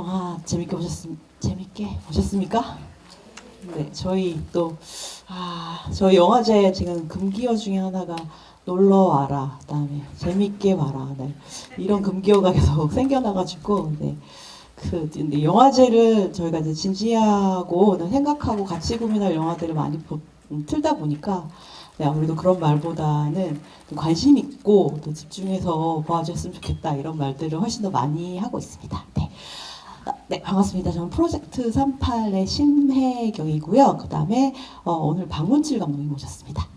영화 재밌게 보셨습니까? 네, 저희 또 저희 영화제 지금 금기어 중에 하나가 놀러 와라, 그다음에 재밌게 봐라, 네, 이런 금기어가 계속 생겨나가지고, 네, 근데 영화제를 저희가 이제 진지하고 생각하고 같이 고민할 영화들을 많이 틀다 보니까, 네, 아무래도 그런 말보다는 좀 관심 있고 또 집중해서 봐주셨으면 좋겠다, 이런 말들을 훨씬 더 많이 하고 있습니다. 네. 네, 반갑습니다. 저는 프로젝트 38의 심혜경이고요. 그 다음에 오늘 박문칠 감독님 모셨습니다.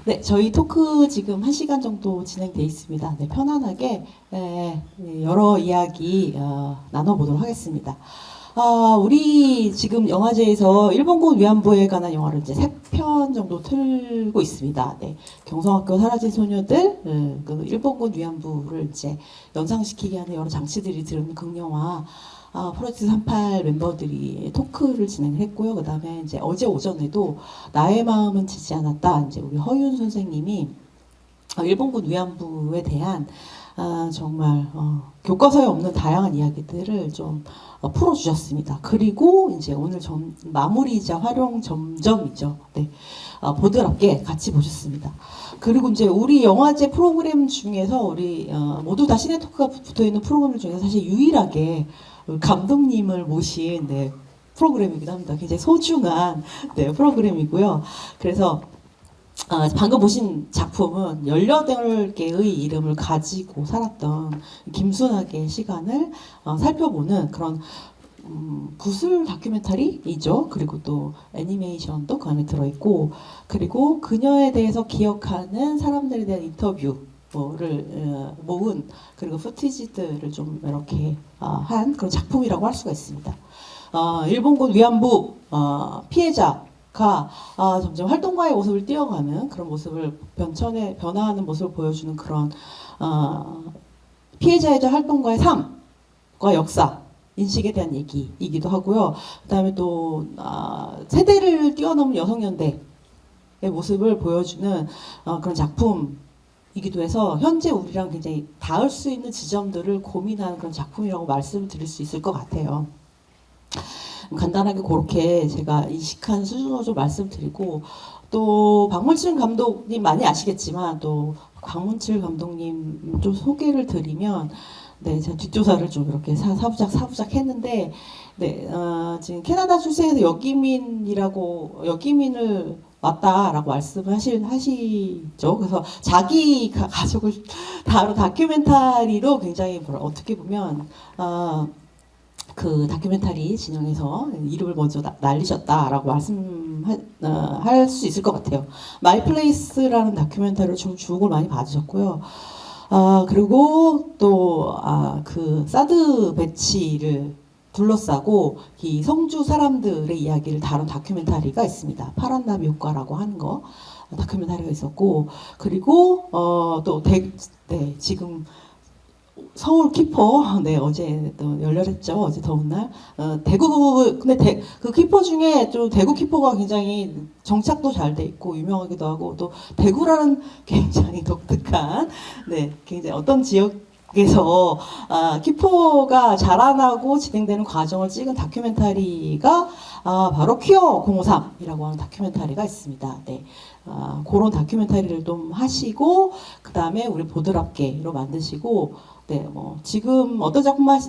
네, 저희 토크 지금 1시간 정도 진행돼 있습니다. 네, 편안하게 여러 이야기 나눠보도록 하겠습니다. 우리 지금 영화제에서 일본군 위안부에 관한 영화를 이제 3편 정도 틀고 있습니다. 네, 경성학교 사라진 소녀들, 그 일본군 위안부를 이제 연상시키게 하는 여러 장치들이 들은 극영화, 프로젝트 38 멤버들이 토크를 진행했고요. 그 다음에 이제 어제 오전에도 나의 마음은 지지 않았다, 이제 우리 허윤 선생님이 일본군 위안부에 대한 정말 교과서에 없는 다양한 이야기들을 좀 풀어주셨습니다. 그리고 이제 오늘 마무리이자 활용 점점이죠. 네, 보드랍게 같이 보셨습니다. 그리고 이제 우리 영화제 프로그램 중에서 우리 모두 다 시네토크가 붙어 있는 프로그램 중에서 사실 유일하게 감독님을 모신, 네, 프로그램이기도 합니다. 굉장히 소중한, 네, 프로그램이고요. 그래서 방금 보신 작품은 18개의 이름을 가지고 살았던 김순학의 시간을 살펴보는 그런 구술 다큐멘터리이죠. 그리고 또 애니메이션도 그 안에 들어있고, 그리고 그녀에 대해서 기억하는 사람들에 대한 인터뷰를 모은, 그리고 푸티지들을 좀 이렇게 한 그런 작품이라고 할 수가 있습니다. 일본군 위안부 피해자가 점점 활동가의 모습을 띄어가는 그런 모습을 변화하는 모습을 보여주는 그런 피해자이자 활동가의 삶과 역사, 인식에 대한 얘기이기도 하고요. 그다음에 또 세대를 뛰어넘은 여성연대의 모습을 보여주는 그런 작품이기도 해서 현재 우리랑 굉장히 닿을 수 있는 지점들을 고민하는 그런 작품이라고 말씀을 드릴 수 있을 것 같아요. 간단하게 그렇게 제가 인식한 수준으로 좀 말씀드리고, 또 박문칠 감독님 많이 아시겠지만 또 박문칠 감독님 좀 소개를 드리면, 네, 제가 뒷조사를 좀 이렇게 사부작 했는데, 네, 지금 캐나다 출생해서 여기민을 왔다라고 말씀을 하시죠. 그래서 자기 가족을 다룬 다큐멘터리로 굉장히 어떻게 보면 그 다큐멘터리 진영에서 이름을 먼저 날리셨다라고 말씀할 수 있을 것 같아요. 마이 플레이스라는 다큐멘터리를 좀 주목을 많이 받으셨고요. 그리고 또 그 사드 배치를 둘러싸고 이 성주 사람들의 이야기를 다룬 다큐멘터리가 있습니다. 파란 나비 효과라고 하는 거 다큐멘터리가 있었고, 그리고 또 네, 지금 서울 키퍼, 네, 어제 또 열렬했죠. 어제 더운 날. 근데 그 키퍼 중에 좀 대구 키퍼가 굉장히 정착도 잘 돼 있고 유명하기도 하고, 또 대구라는 굉장히 독특한, 네, 굉장히 어떤 지역에서 키퍼가 자라나고 진행되는 과정을 찍은 다큐멘터리가 바로 퀴어 053이라고 하는 다큐멘터리가 있습니다. 네. 그런 다큐멘터리를 좀 하시고, 그 다음에 우리 보드랍게로 만드시고, 네, 뭐 지금 어떤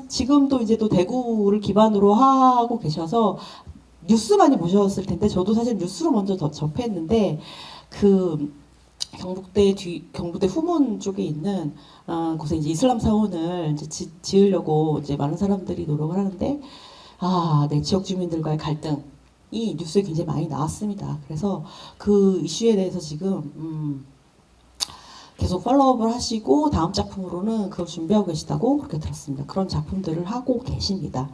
지금도 이제 또 대구를 기반으로 하고 계셔서 뉴스 많이 보셨을 텐데, 저도 사실 뉴스로 먼저 더 접했는데, 그 경북대 후문 쪽에 있는 곳에 이제 이슬람 사원을 이제 지으려고 이제 많은 사람들이 노력을 하는데, 네, 지역 주민들과의 갈등이 뉴스에 굉장히 많이 나왔습니다. 그래서 그 이슈에 대해서 지금 계속 팔로우업을 하시고 다음 작품으로는 그걸 준비하고 계시다고 그렇게 들었습니다. 그런 작품들을 하고 계십니다.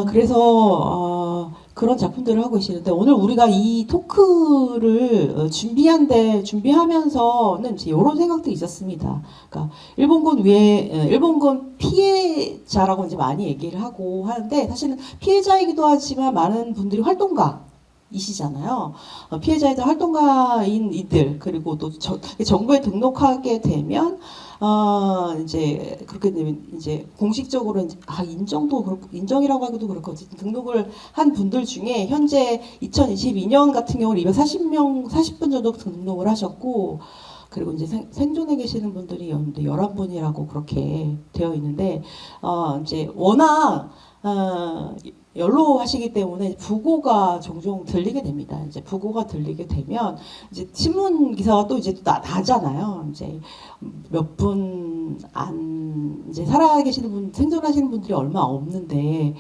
그래서 그런 작품들을 하고 계시는데, 오늘 우리가 이 토크를 준비하면서는 이제 이런 생각도 있었습니다. 그러니까 일본군 피해자라고 이제 많이 얘기를 하고 하는데, 사실은 피해자이기도 하지만 많은 분들이 활동가이시잖아요. 피해자이자 활동가인 이들, 그리고 또 정부에 등록하게 되면 이제 그렇게 되면 이제 공식적으로 이제 인정도 그렇고 인정이라고 하기도 그렇고 어쨌든 등록을 한 분들 중에 현재 2022년 같은 경우는 240명 40분 정도 등록을 하셨고 그리고 이제 생존해 계시는 분들이 11분이라고 그렇게 되어 있는데 이제 워낙 연로하시기 때문에 부고가 종종 들리게 됩니다. 이제 부고가 들리게 되면 이제 신문 기사가 또 이제 나잖아요. 이제 몇 분 안 이제 살아계시는 분 생존하시는 분들이 얼마 없는데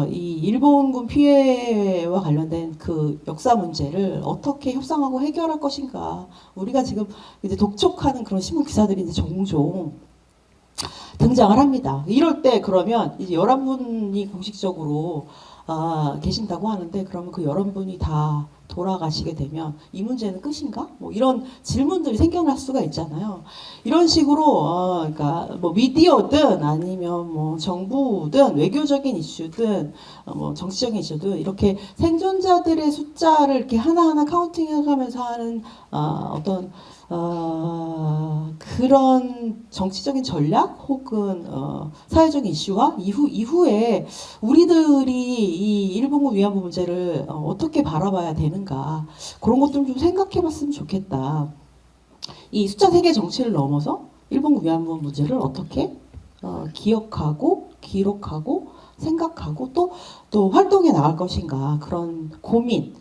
이 일본군 피해와 관련된 그 역사 문제를 어떻게 협상하고 해결할 것인가 우리가 지금 이제 독촉하는 그런 신문 기사들이 이제 종종 등장을 합니다. 이럴 때 그러면 이제 11분이 공식적으로 계신다고 하는데 그러면 그 11분이 다 돌아가시게 되면 이 문제는 끝인가? 뭐 이런 질문들이 생겨날 수가 있잖아요. 이런 식으로 그러니까 뭐 미디어든 아니면 뭐 정부든 외교적인 이슈든 뭐 정치적인 이슈든 이렇게 생존자들의 숫자를 이렇게 하나하나 카운팅해가면서 하는 어떤 그런 정치적인 전략 혹은 사회적인 이슈와 이후에 우리들이 이 일본군 위안부 문제를 어떻게 바라봐야 되는가 그런 것들 좀 생각해봤으면 좋겠다. 이 숫자 세계 정치를 넘어서 일본군 위안부 문제를 어떻게 기억하고 기록하고 생각하고 또 활동해 나갈 것인가 그런 고민.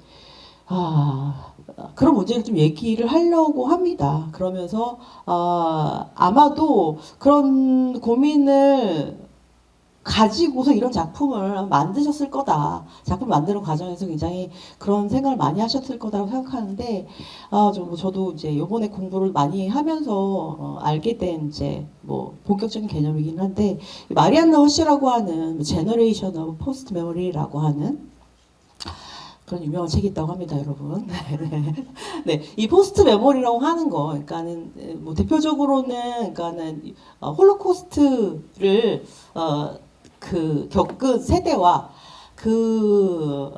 그런 문제를 좀 얘기를 하려고 합니다. 그러면서 아마도 그런 고민을 가지고서 이런 작품을 만드셨을 거다. 작품 만드는 과정에서 굉장히 그런 생각을 많이 하셨을 거다라고 생각하는데, 저도 이제 요번에 공부를 많이 하면서 알게 된 이제 뭐 본격적인 개념이긴 한데, 마리안나 허쉬라고 하는 제너레이션 오브 포스트 메모리라고 하는 그런 유명한 책이 있다고 합니다, 여러분. 네, 이 포스트 메모리라고 하는 거, 그러니까는 뭐 대표적으로는 그러니까는 홀로코스트를 그 겪은 세대와 그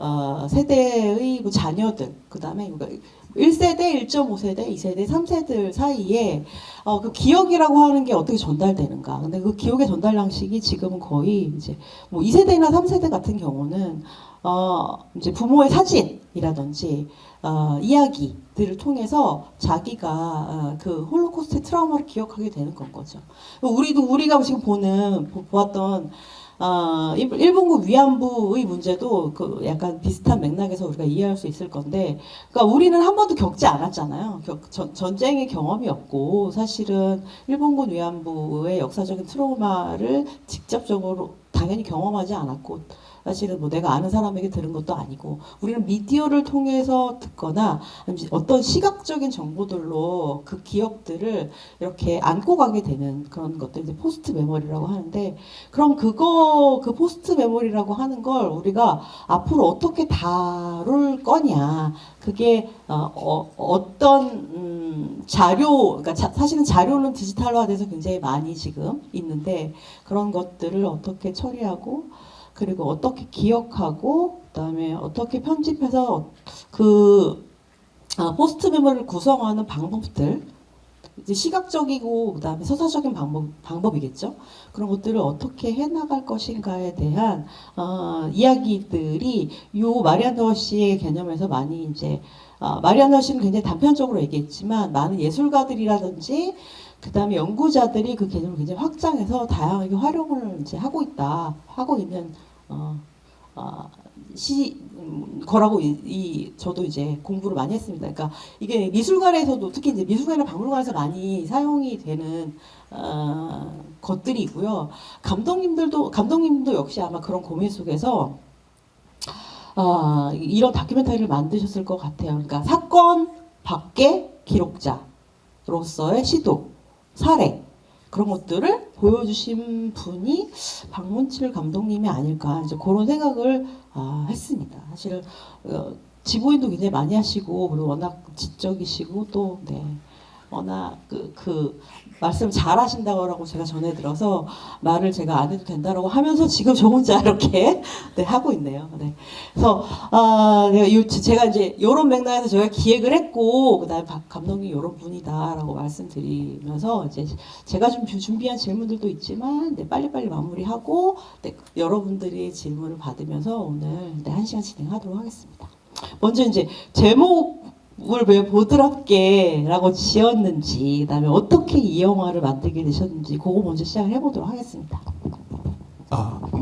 세대의 뭐 자녀들, 그 다음에 1세대, 1.5세대, 2세대, 3세대 사이에 그 기억이라고 하는 게 어떻게 전달되는가. 근데 그 기억의 전달 양식이 지금은 거의 이제 뭐 2세대나 3세대 같은 경우는 이제 부모의 사진이라든지 이야기들을 통해서 자기가 그 홀로코스트 트라우마를 기억하게 되는 건 거죠. 우리가 지금 보았던 일본군 위안부의 문제도 그 약간 비슷한 맥락에서 우리가 이해할 수 있을 건데, 그러니까 우리는 한 번도 겪지 않았잖아요. 전쟁의 경험이 없고, 사실은 일본군 위안부의 역사적인 트라우마를 직접적으로 당연히 경험하지 않았고, 사실은 뭐 내가 아는 사람에게 들은 것도 아니고 우리는 미디어를 통해서 듣거나 어떤 시각적인 정보들로 그 기억들을 이렇게 안고 가게 되는 그런 것들 이제 포스트 메모리라고 하는데 그럼 그 포스트 메모리라고 하는 걸 우리가 앞으로 어떻게 다룰 거냐 그게 어떤 자료 그러니까 사실은 자료는 디지털화돼서 굉장히 많이 지금 있는데 그런 것들을 어떻게 처리하고 그리고 어떻게 기억하고 그다음에 어떻게 편집해서 그 포스트 메모를 구성하는 방법들 이제 시각적이고 그다음에 서사적인 방법이겠죠. 그런 것들을 어떻게 해나갈 것인가에 대한 이야기들이 요 마리안나 허쉬의 개념에서 많이 이제 마리안나 허쉬는 굉장히 단편적으로 얘기했지만 많은 예술가들이라든지 그 다음에 연구자들이 그 개념을 굉장히 확장해서 다양하게 활용을 이제 하고 있는 거라고 저도 이제 공부를 많이 했습니다. 그러니까 이게 미술관에서도 특히 이제 미술관이나 박물관에서 많이 사용이 되는 것들이고요. 감독님도 역시 아마 그런 고민 속에서 이런 다큐멘터리를 만드셨을 것 같아요. 그러니까 사건 밖의 기록자로서의 시도. 사례 그런 것들을 보여주신 분이 박문칠 감독님이 아닐까 이제 그런 생각을 했습니다. 사실은 지부인도 굉장히 많이 하시고 그리고 워낙 지적이시고 또 네. 워낙 그 말씀 잘 하신다고 제가 전해 들어서 말을 제가 안 해도 된다라고 하면서 지금 저 혼자 이렇게 네, 하고 있네요. 네. 그래서 제가 이제 이런 맥락에서 저희가 기획을 했고 그다음에 박 감독님 이런 분이다라고 말씀드리면서 이제 제가 좀 준비한 질문들도 있지만 네, 빨리빨리 마무리하고 네, 여러분들이 질문을 받으면서 오늘 네, 1시간 진행하도록 하겠습니다. 먼저 이제 제목을 왜 보드랍게라고 지었는지, 그다음에 어떻게 이 영화를 만들게 되셨는지 그거 먼저 시작을 해보도록 하겠습니다.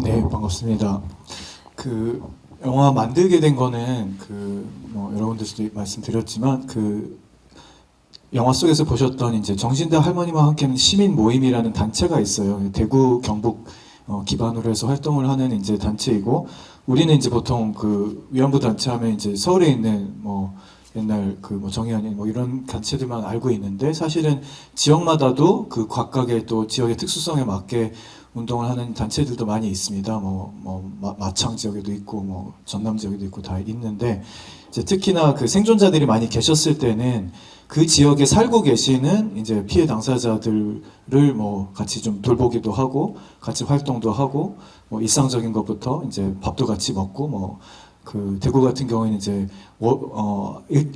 네, 반갑습니다. 그 영화 만들게 된 거는 여러분들도 말씀드렸지만 영화 속에서 보셨던 이제 정신대 할머니와 함께하는 시민 모임이라는 단체가 있어요. 대구 경북 기반으로 해서 활동을 하는 이제 단체이고, 우리는 이제 보통 위안부 단체 하면 이제 서울에 있는 옛날 정의연인 이런 단체들만 알고 있는데, 사실은 지역마다도 그 각각의 또 지역의 특수성에 맞게 운동을 하는 단체들도 많이 있습니다. 마창 지역에도 있고 전남 지역에도 있고 다 있는데, 이제 특히나 그 생존자들이 많이 계셨을 때는 그 지역에 살고 계시는 이제 피해 당사자들을 같이 좀 돌보기도 하고 같이 활동도 하고 일상적인 것부터 이제 밥도 같이 먹고 대구 같은 경우에는 이제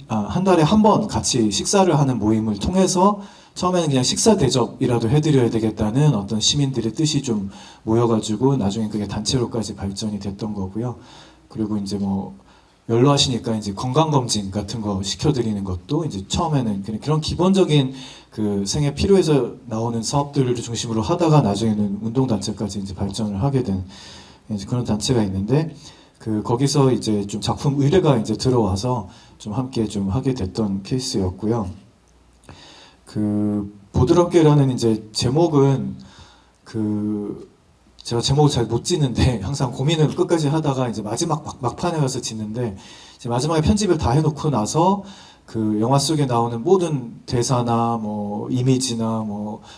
한 달에 한 번 같이 식사를 하는 모임을 통해서 처음에는 그냥 식사 대접이라도 해드려야 되겠다는 어떤 시민들의 뜻이 좀 모여가지고 나중에 그게 단체로까지 발전이 됐던 거고요. 그리고 이제 연로하시니까 이제 건강검진 같은 거 시켜드리는 것도 이제 처음에는 그런 기본적인 그 생애 필요해서 나오는 사업들을 중심으로 하다가 나중에는 운동단체까지 이제 발전을 하게 된 이제 그런 단체가 있는데, 거기서 이제 좀 작품 의뢰가 이제 들어와서 좀 함께 좀 하게 됐던 케이스였고요. 보드랍게라는 이제 제목은 제가 제목을 잘 못 짓는데 항상 고민을 끝까지 하다가 이제 마지막 막판에 가서 짓는데, 이제 마지막에 편집을 다 해놓고 나서 영화 속에 나오는 모든 대사나 이미지나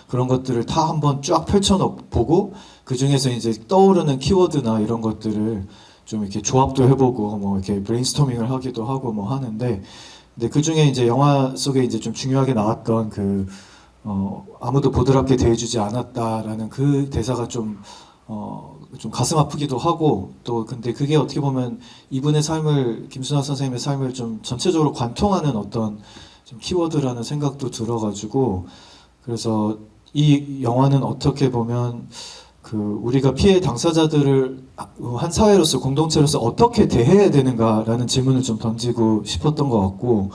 그런 것들을 다 한번 쫙 펼쳐보고 그 중에서 이제 떠오르는 키워드나 이런 것들을 좀 이렇게 조합도 해보고 이렇게 브레인스토밍을 하기도 하고 하는데, 근데 그 중에 이제 영화 속에 이제 좀 중요하게 나왔던 아무도 보드랍게 대해주지 않았다라는 그 대사가 좀 가슴 아프기도 하고, 또 근데 그게 어떻게 보면 이분의 삶을, 김순학 선생님의 삶을 좀 전체적으로 관통하는 어떤 좀 키워드라는 생각도 들어가지고, 그래서 이 영화는 어떻게 보면 우리가 피해 당사자들을 한 사회로서, 공동체로서 어떻게 대해야 되는가라는 질문을 좀 던지고 싶었던 것 같고,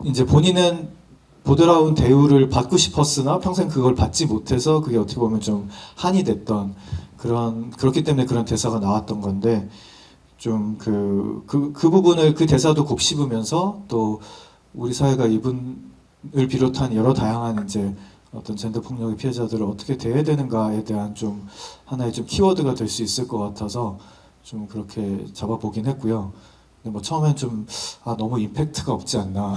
이제 본인은 보드라운 대우를 받고 싶었으나 평생 그걸 받지 못해서 그게 어떻게 보면 좀 한이 됐던 그렇기 때문에 그런 대사가 나왔던 건데, 좀 그 부분을, 그 대사도 곱씹으면서 또 우리 사회가 이분을 비롯한 여러 다양한 이제 어떤 젠더 폭력의 피해자들을 어떻게 대해야 되는가에 대한 좀 하나의 좀 키워드가 될 수 있을 것 같아서 좀 그렇게 잡아보긴 했고요. 근데 처음엔 좀 너무 임팩트가 없지 않나,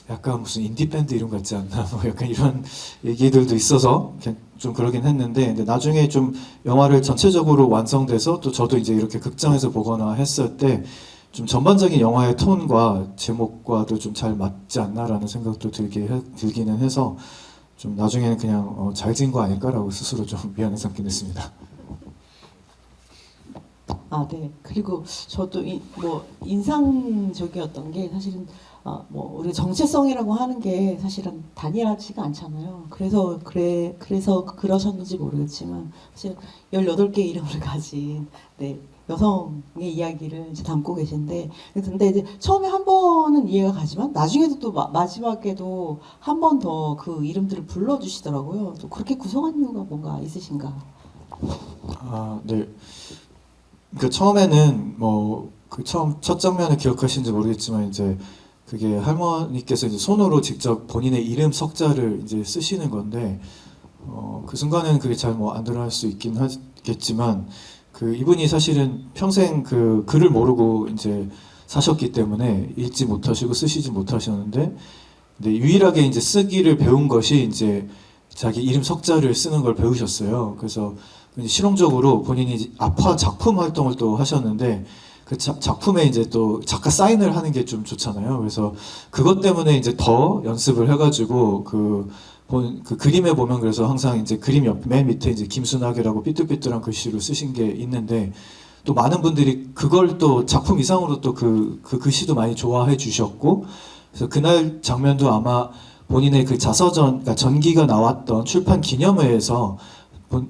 약간 무슨 인디밴드 이름 같지 않나, 약간 이런 얘기들도 있어서 좀 그러긴 했는데, 근데 나중에 좀 영화를 전체적으로 완성돼서 또 저도 이제 이렇게 극장에서 보거나 했을 때 좀 전반적인 영화의 톤과 제목과도 좀 잘 맞지 않나라는 생각도 들기는 해서 좀 나중에는 그냥 잘 지은 거 아닐까라고 스스로 좀 미안해 삼긴 했습니다. 네. 그리고 저도 인상적이었던 게 사실은 우리 정체성이라고 하는 게 사실은 단일하지가 않잖아요. 그래서 그러셨는지 모르겠지만 사실 18개의 이름을 가진 네, 여성의 이야기를 이제 담고 계신데, 근데 이제 처음에 한 번은 이해가 가지만 나중에도 또 마지막에도 한 번 더 그 이름들을 불러주시더라고요. 또 그렇게 구성한 이유가 뭔가 있으신가? 네. 처음에는 첫 장면을 기억하시는지 모르겠지만 이제 그게 할머니께서 이제 손으로 직접 본인의 이름 석자를 이제 쓰시는 건데, 그 순간에는 그게 잘 안 드러날 수 있긴 하겠지만, 이분이 사실은 평생 글을 모르고 이제 사셨기 때문에 읽지 못하시고 쓰시지 못하셨는데, 근데 유일하게 이제 쓰기를 배운 것이 이제 자기 이름 석자를 쓰는 걸 배우셨어요. 그래서 실용적으로 본인이 아파 작품 활동을 또 하셨는데, 그 작품에 이제 또 작가 사인을 하는 게 좀 좋잖아요. 그래서 그것 때문에 이제 더 연습을 해가지고 그 그림에 보면 그래서 항상 이제 그림 옆 맨 밑에 이제 김순학이라고 삐뚤삐뚤한 글씨로 쓰신 게 있는데 또 많은 분들이 그걸 또 작품 이상으로 또 그 글씨도 많이 좋아해 주셨고 그래서 그날 장면도 아마 본인의 그 자서전, 그러니까 전기가 나왔던 출판 기념회에서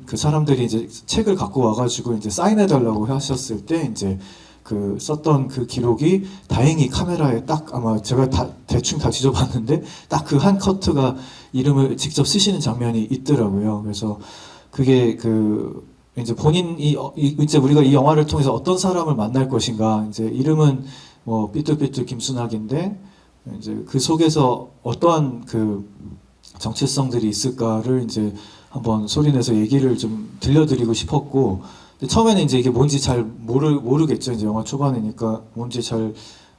그 사람들이 이제 책을 갖고 와가지고 이제 사인해달라고 하셨을 때 이제 그 썼던 그 기록이 다행히 카메라에 딱 아마 제가 대충 다 뒤져봤는데 딱 그 한 커트가 이름을 직접 쓰시는 장면이 있더라고요. 그래서 그게 그 이제 본인이 이제 우리가 이 영화를 통해서 어떤 사람을 만날 것인가 이제 이름은 뭐 삐뚤삐뚤 김순학인데 이제 그 속에서 어떠한 그 정체성들이 있을까를 이제 한번 소리내서 얘기를 좀 들려드리고 싶었고 근데 처음에는 이제 이게 뭔지 잘 모르겠죠. 이제 영화 초반이니까 뭔지 잘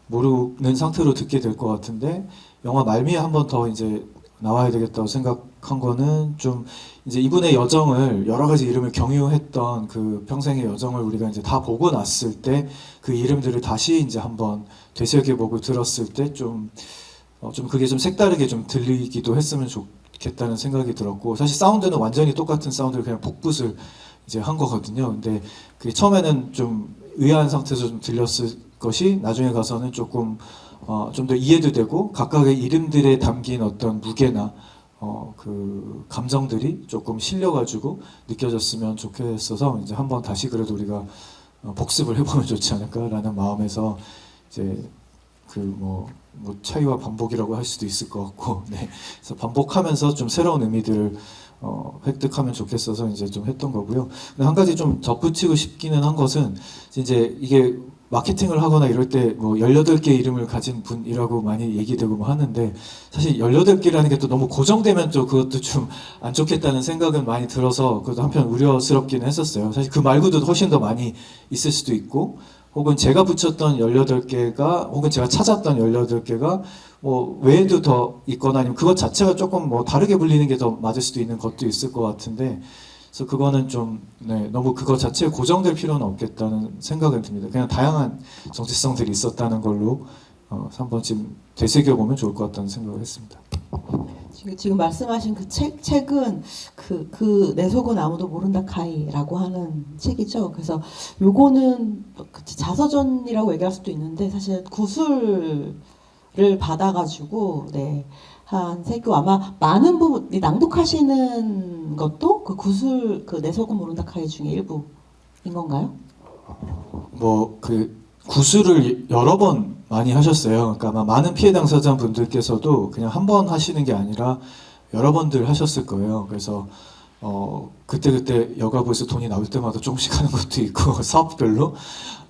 모르는 상태로 듣게 될 것 같은데 영화 말미에 한 번 더 이제 나와야 되겠다고 생각한 거는 좀 이제 이분의 여정을 여러 가지 이름을 경유했던 그 평생의 여정을 우리가 이제 다 보고 났을 때 그 이름들을 다시 이제 한번 되새겨보고 들었을 때 좀 그게 좀 색다르게 좀 들리기도 했으면 좋겠다는 생각이 들었고 사실 사운드는 완전히 똑같은 사운드를 그냥 복붙을 이제 한 거거든요. 근데 그게 처음에는 좀 의아한 상태에서 좀 들렸을 것이 나중에 가서는 조금 좀 더 이해도 되고 각각의 이름들에 담긴 어떤 무게나 그 감정들이 조금 실려가지고 느껴졌으면 좋겠어서 이제 한번 다시 그래도 우리가 복습을 해보면 좋지 않을까라는 마음에서 이제 그 뭐 차이와 반복이라고 할 수도 있을 것 같고 네. 그래서 반복하면서 좀 새로운 의미들을 획득하면 좋겠어서 이제 좀 했던 거고요. 근데 한 가지 좀 덧붙이고 싶기는 한 것은 이제 이게 마케팅을 하거나 이럴 때 뭐 18개 이름을 가진 분이라고 많이 얘기되고 뭐 하는데 사실 18개라는 게 또 너무 고정되면 또 그것도 좀 안 좋겠다는 생각은 많이 들어서 그것도 한편 우려스럽기는 했었어요. 사실 그 말고도 훨씬 더 많이 있을 수도 있고 혹은 제가 붙였던 18개가 혹은 제가 찾았던 18개가 뭐 외에도 더 있거나 아니면 그것 자체가 조금 뭐 다르게 불리는 게 더 맞을 수도 있는 것도 있을 것 같은데 그래서 그거는 좀 너무 그거 자체에 고정될 필요는 없겠다는 생각은 듭니다. 그냥 다양한 정체성들이 있었다는 걸로 한번 지금 되새겨보면 좋을 것 같다는 생각을 했습니다. 지금 말씀하신 그 책은 내 속은 아무도 모른다 카이라고 하는 책이죠. 그래서 요거는 자서전이라고 얘기할 수도 있는데 사실 구술을 받아가지고 한 세교 아마 많은 부분 낭독하시는 것도 그 구술 그 내 속은 모른다 카이 중에 일부인 건가요? 뭐 그 구술을 여러 번 많이 하셨어요. 그러니까 아마 많은 피해 당사자 분들께서도 그냥 한 번 하시는 게 아니라 여러 번들 하셨을 거예요. 그래서 그때 여가부에서 돈이 나올 때마다 조금씩 하는 것도 있고 사업별로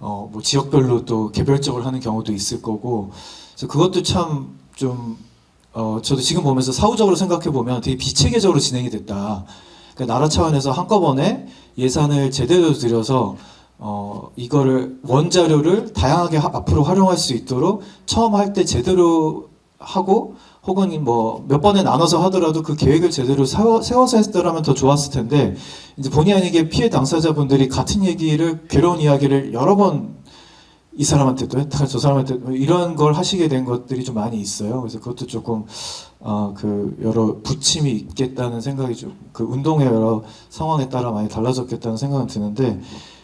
뭐 지역별로 또 개별적으로 하는 경우도 있을 거고 그래서 그것도 참 좀 저도 지금 보면서 사후적으로 생각해 보면 되게 비체계적으로 진행이 됐다. 그러니까 나라 차원에서 한꺼번에 예산을 제대로 들여서 이거를 원자료를 다양하게 앞으로 활용할 수 있도록 처음 할 때 제대로 하고 혹은 뭐 몇 번에 나눠서 하더라도 그 계획을 제대로 세워서 했더라면 더 좋았을 텐데 이제 본의 아니게 피해 당사자분들이 같은 얘기를 괴로운 이야기를 여러 번 이 사람한테도 했다가 저 사람한테 이런 걸 하시게 된 것들이 좀 많이 있어요. 그래서 그것도 조금 그 여러 부침이 있겠다는 생각이 좀 그 운동의 여러 상황에 따라 많이 달라졌겠다는 생각은 드는데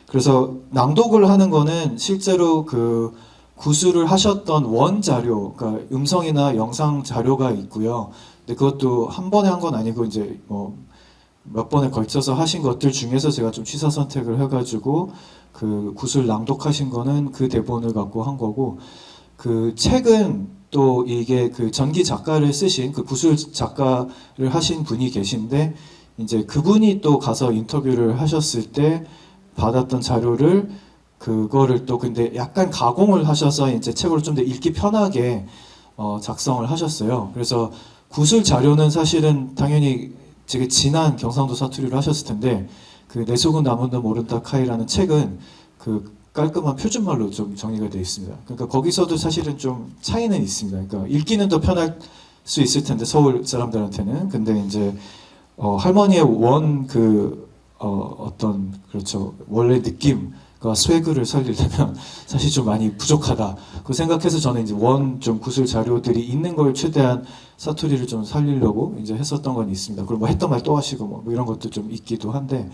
그래서 낭독을 하는 거는 실제로 그 구술을 하셨던 원 자료, 그러니까 음성이나 영상 자료가 있고요. 근데 그것도 한 번에 한 건 아니고 이제 뭐 몇 번에 걸쳐서 하신 것들 중에서 제가 좀 취사 선택을 해가지고 그 구술 낭독하신 거는 그 대본을 갖고 한 거고 그 책은 또 이게 그 전기 작가를 쓰신 그 구술 작가를 하신 분이 계신데 이제 그분이 또 가서 인터뷰를 하셨을 때 받았던 자료를 그거를 또 근데 약간 가공을 하셔서 이제 책으로 좀 더 읽기 편하게 작성을 하셨어요. 그래서 구술 자료는 사실은 당연히 되게 진한 경상도 사투리로 하셨을 텐데 그 내 속은 아무도 모른다 카이라는 책은 그 깔끔한 표준말로 좀 정리가 되어 있습니다. 그러니까 거기서도 사실은 좀 차이는 있습니다. 그러니까 읽기는 더 편할 수 있을 텐데 서울 사람들한테는 근데 이제 할머니의 어떤 그렇죠 원래 느낌 스웨그를 살리려면 사실 좀 많이 부족하다. 그 생각해서 저는 이제 좀 구술 자료들이 있는 걸 최대한 사투리를 좀 살리려고 이제 했었던 건 있습니다. 그리고 뭐 했던 말 또 하시고 뭐 이런 것도 좀 있기도 한데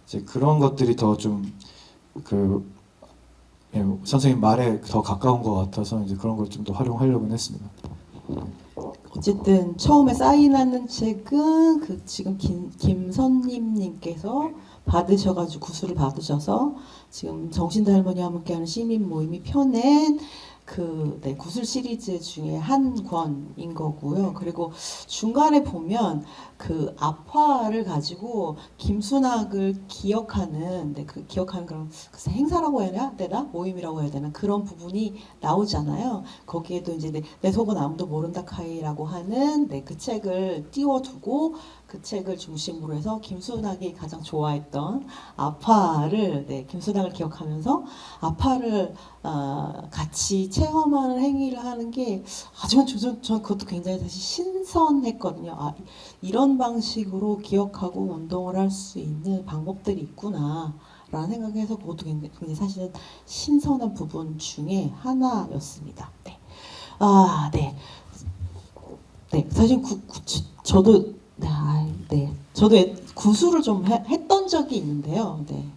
이제 그런 것들이 더 좀 선생님 말에 더 가까운 것 같아서 이제 그런 걸 좀 더 활용하려고 했습니다. 어쨌든 처음에 사인하는 책은 그 지금 김선님님께서 받으셔가지고 구술을 받으셔서 지금 정신도 할머니와 함께하는 시민 모임이 펴낸 구술 시리즈 중에 한 권인 거고요. 그리고 중간에 보면 그 아파를 가지고 김순학을 기억하는, 기억하는 그런 글쎄 행사라고 해야 되나? 모임이라고 해야 되나? 그런 부분이 나오잖아요. 거기에도 이제 내 속은 아무도 모른다 카이라고 하는 그 책을 띄워두고 그 책을 중심으로 해서 김순학이 가장 좋아했던 아파를 김순학을 기억하면서 아파를 같이 체험하는 행위를 하는 게 아주 전 그것도 굉장히 사실 신선했거든요. 아, 이런 방식으로 기억하고 운동을 할 수 있는 방법들이 있구나 라는 생각해서 그것도 굉장히 사실은 신선한 부분 중에 하나였습니다. 네. 아, 네. 네, 사실 저도 저도 구술을 좀 했던 적이 있는데요. 네.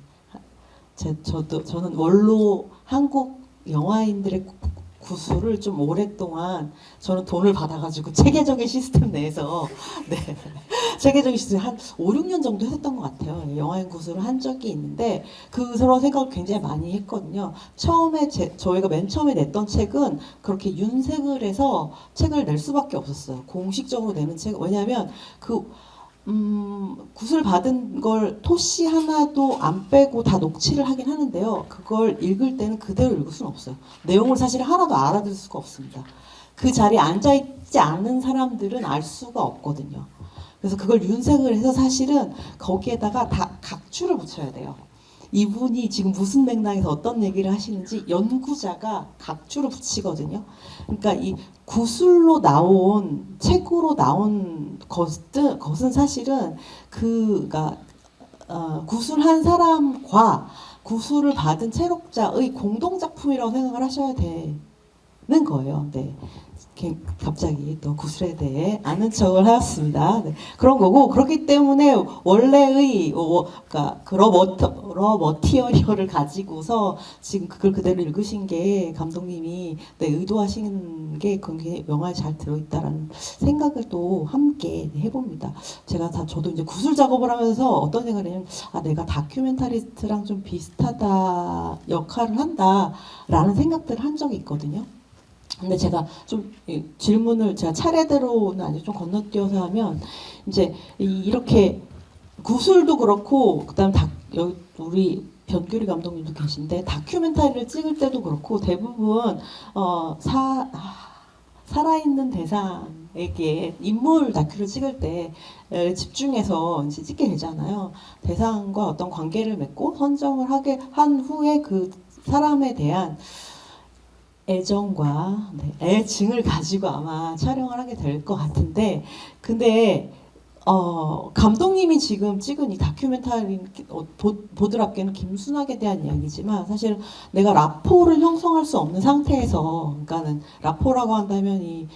저는 원로 한국 영화인들의 구술을 좀 오랫동안 저는 돈을 받아가지고 체계적인 시스템 내에서 체계적인 시스템 한 5, 6년 정도 했었던 것 같아요. 영화인 구술을 한 적이 있는데 그런 생각을 굉장히 많이 했거든요. 저희가 맨 처음에 냈던 책은 그렇게 윤색을 해서 책을 낼 수밖에 없었어요. 공식적으로 내는 책. 왜냐하면 구슬 받은 걸 토시 하나도 안 빼고 다 녹취를 하긴 하는데요. 그걸 읽을 때는 그대로 읽을 수는 없어요. 내용을 사실 하나도 알아들을 수가 없습니다. 그 자리에 앉아있지 않은 사람들은 알 수가 없거든요. 그래서 그걸 윤색을 해서 사실은 거기에다가 다 각주를 붙여야 돼요. 이분이 지금 무슨 맥락에서 어떤 얘기를 하시는지 연구자가 각주를 붙이거든요. 그러니까 이 구술로 나온 책으로 나온 것은 사실은 구술한 사람과 구술을 받은 체록자의 공동 작품이라고 생각을 하셔야 되는 거예요. 네. 갑자기 또 구슬에 대해 아는 척을 하였습니다. 네. 그런 거고 그렇기 때문에 원래의 러머티어리얼을 가지고서 지금 그걸 그대로 읽으신 게 감독님이 의도하시는 게 굉장히 영화에 잘 들어있다라는 생각을 또 함께 해봅니다. 저도 이제 구술 작업을 하면서 어떤 생각을 했냐면 내가 다큐멘터리스트랑 좀 비슷하다 역할을 한다라는 생각들을 한 적이 있거든요. 근데 제가 좀 질문을 제가 차례대로는 아니고 좀 건너뛰어서 하면 이제 이렇게 구술도 그렇고 그다음 여기 우리 변규리 감독님도 계신데 다큐멘터리를 찍을 때도 그렇고 대부분 살아있는 대상에게 인물 다큐를 찍을 때 집중해서 이제 찍게 되잖아요. 대상과 어떤 관계를 맺고 선정을 하게 한 후에 그 사람에 대한 애정과 애증을 가지고 아마 촬영을 하게 될 것 같은데 근데 감독님이 지금 찍은 이 다큐멘터리 보드랍게는 김순학에 대한 이야기지만 사실 내가 라포를 형성할 수 없는 상태에서 그러니까는 라포라고 한다면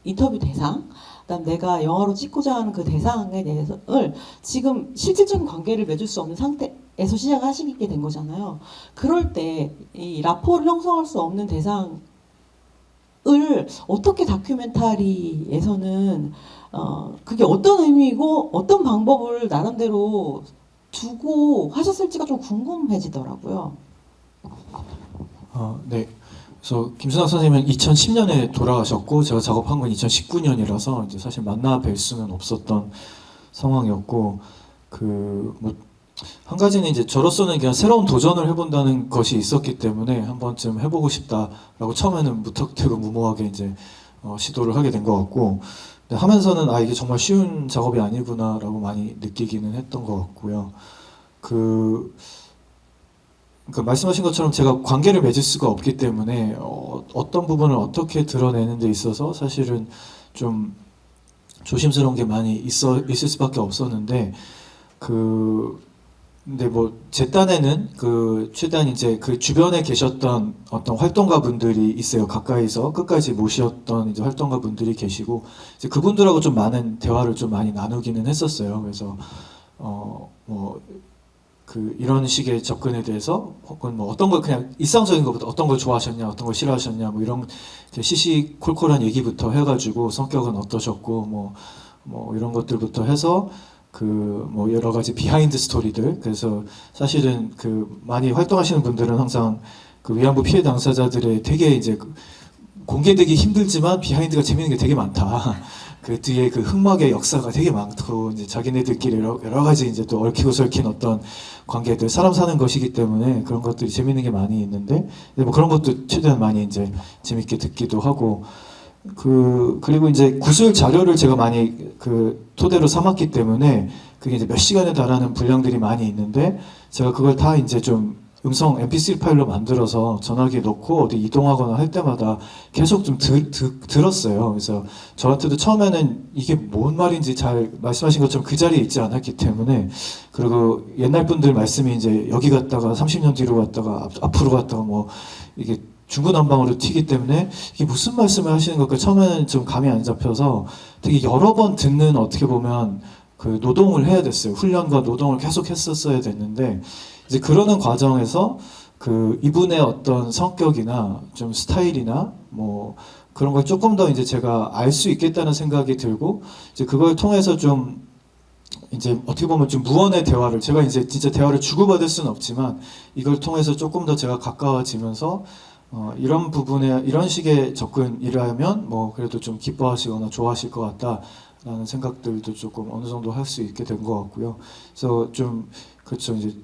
인터뷰 대상 그다음 내가 영화로 찍고자 하는 그 대상에 대해서를 지금 실질적인 관계를 맺을 수 없는 상태에서 시작하시게 된 거잖아요. 그럴 때 이 라포를 형성할 수 없는 대상을 어떻게 다큐멘터리에서는 그게 어떤 의미이고 어떤 방법을 나름대로 두고 하셨을지가 좀 궁금해지더라고요. 네. 그래서 김순학 선생님은 2010년에 돌아가셨고 제가 작업한 건 2019년이라서 이제 사실 만나 뵐 수는 없었던 상황이었고 한 가지는 이제 저로서는 그냥 새로운 도전을 해본다는 것이 있었기 때문에 한 번쯤 해보고 싶다라고 처음에는 무턱대고 무모하게 이제 시도를 하게 된 것 같고 하면서는 이게 정말 쉬운 작업이 아니구나라고 많이 느끼기는 했던 것 같고요. 말씀하신 것처럼 제가 관계를 맺을 수가 없기 때문에 어떤 부분을 어떻게 드러내는 데 있어서 사실은 좀 조심스러운 게 많이 있을 수밖에 없었는데 근데 뭐 제 딴에는 그 최대한 이제 그 주변에 계셨던 어떤 활동가 분들이 있어요. 가까이서 끝까지 모셨던 이제 활동가 분들이 계시고 이제 그분들하고 좀 많은 대화를 좀 많이 나누기는 했었어요. 그래서 뭐 그 이런 식의 접근에 대해서 혹은 뭐 어떤 걸 그냥 일상적인 것부터 어떤 걸 좋아하셨냐, 어떤 걸 싫어하셨냐, 뭐 이런 이제 시시콜콜한 얘기부터 해가지고 성격은 어떠셨고 뭐 이런 것들부터 해서 그 뭐 여러 가지 비하인드 스토리들. 그래서 사실은 그 많이 활동하시는 분들은 항상 그 위안부 피해 당사자들의 되게 이제 공개되기 힘들지만 비하인드가 재밌는 게 되게 많다. 그 뒤에 그 흑막의 역사가 되게 많고 이제 자기네들끼리 여러 가지 이제 또 얽히고 설킨 어떤 관계들, 사람 사는 것이기 때문에 그런 것들이 재밌는 게 많이 있는데 뭐 그런 것도 최대한 많이 이제 재밌게 듣기도 하고 그리고 이제 구술 자료를 제가 많이 그 토대로 삼았기 때문에 그게 이제 몇 시간에 달하는 분량들이 많이 있는데 제가 그걸 다 이제 좀 음성 MP3 파일로 만들어서 전화기에 넣고 어디 이동하거나 할 때마다 계속 좀 들었어요. 그래서 저한테도 처음에는 이게 뭔 말인지 잘 말씀하신 것처럼 그 자리에 있지 않았기 때문에 그리고 옛날 분들 말씀이 이제 여기 갔다가 30년 뒤로 갔다가 앞으로 갔다가 뭐 이게 중구난방으로 튀기 때문에 이게 무슨 말씀을 하시는 걸까 처음에는 좀 감이 안 잡혀서 되게 여러 번 듣는 어떻게 보면 그 노동을 해야 됐어요. 훈련과 노동을 계속 했었어야 됐는데 이제 그러는 과정에서 그 이분의 어떤 성격이나 좀 스타일이나 뭐 그런 걸 조금 더 이제 제가 알 수 있겠다는 생각이 들고 이제 그걸 통해서 좀 이제 어떻게 보면 좀 무언의 대화를 제가 이제 진짜 대화를 주고받을 수는 없지만 이걸 통해서 조금 더 제가 가까워지면서 이런 부분에 이런 식의 접근이라 하면 뭐 그래도 좀 기뻐하시거나 좋아하실 것 같다라는 생각들도 조금 어느 정도 할 수 있게 된 것 같고요. 그래서 좀 그렇죠 이제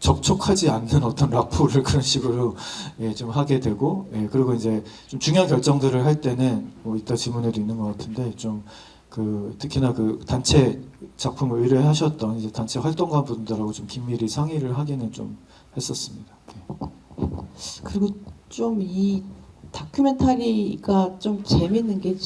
접촉하지 않는 어떤 라포를 그런 식으로 예, 좀 하게 되고 예, 그리고 이제 좀 중요한 결정들을 할 때는 뭐 이따 지문에도 있는 것 같은데 좀 그 특히나 그 단체 작품을 의뢰하셨던 이제 단체 활동가 분들하고 좀 긴밀히 상의를 하기는 좀 했었습니다. 예. 그리고 좀 이 다큐멘터리가 좀 재밌는 게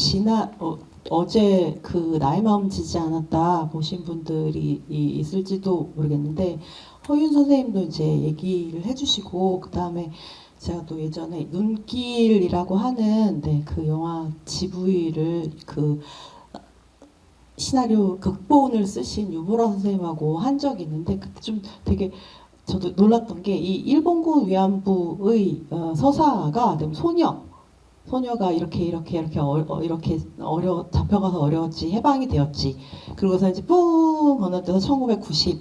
어제 그 나의 마음 지지 않았다 보신 분들이 있을지도 모르겠는데 허윤 선생님도 이제 얘기를 해주시고 그 다음에 제가 또 예전에 눈길이라고 하는 그 영화 GV를 그 시나리오 극본을 쓰신 유보라 선생님하고 한 적이 있는데 그때 좀 되게 저도 놀랐던 게 이 일본군 위안부의 서사가 소녀가 이렇게 잡혀가서 어려웠지 해방이 되었지 그러고서 이제 뿡 건너뛰어서 1990년대나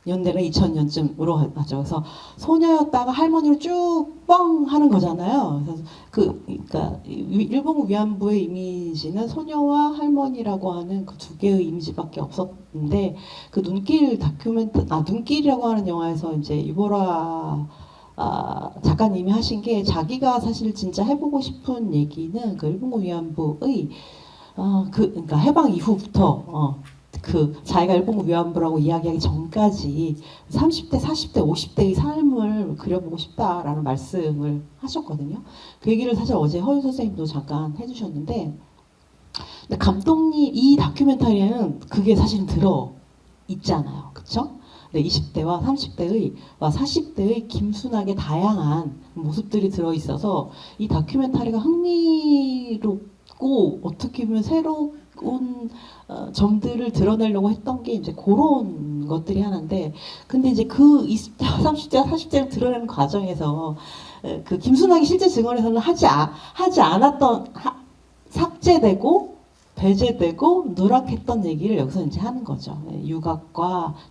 2000년쯤으로 가죠. 그래서 소녀였다가 할머니로 쭉 뻥 하는 거잖아요. 그래서 그러니까 일본 위안부의 이미지는 소녀와 할머니라고 하는 그 두 개의 이미지밖에 없었는데 그 눈길이라고 하는 영화에서 이제 유보라 작가님이 하신 게 자기가 사실 진짜 해보고 싶은 얘기는 그 일본군 위안부의 그러니까 해방 이후부터 그 자기가 일본군 위안부라고 이야기하기 전까지 30대, 40대, 50대의 삶을 그려보고 싶다라는 말씀을 하셨거든요. 그 얘기를 사실 어제 허윤 선생님도 잠깐 해주셨는데 근데 감독님 이 다큐멘터리에는 그게 사실은 들어 있잖아요. 그쵸? 20대와 30대의 40대의 김순학의 다양한 모습들이 들어있어서 이 다큐멘터리가 흥미롭고 어떻게 보면 새로운 점들을 드러내려고 했던 게 이제 그런 것들이 하나인데 근데 이제 그 20대와 30대와 40대를 드러내는 과정에서 그 김순학이 실제 증언에서는 하지 않았던 삭제되고 배제되고 누락했던 얘기를 여기서 이제 하는 거죠.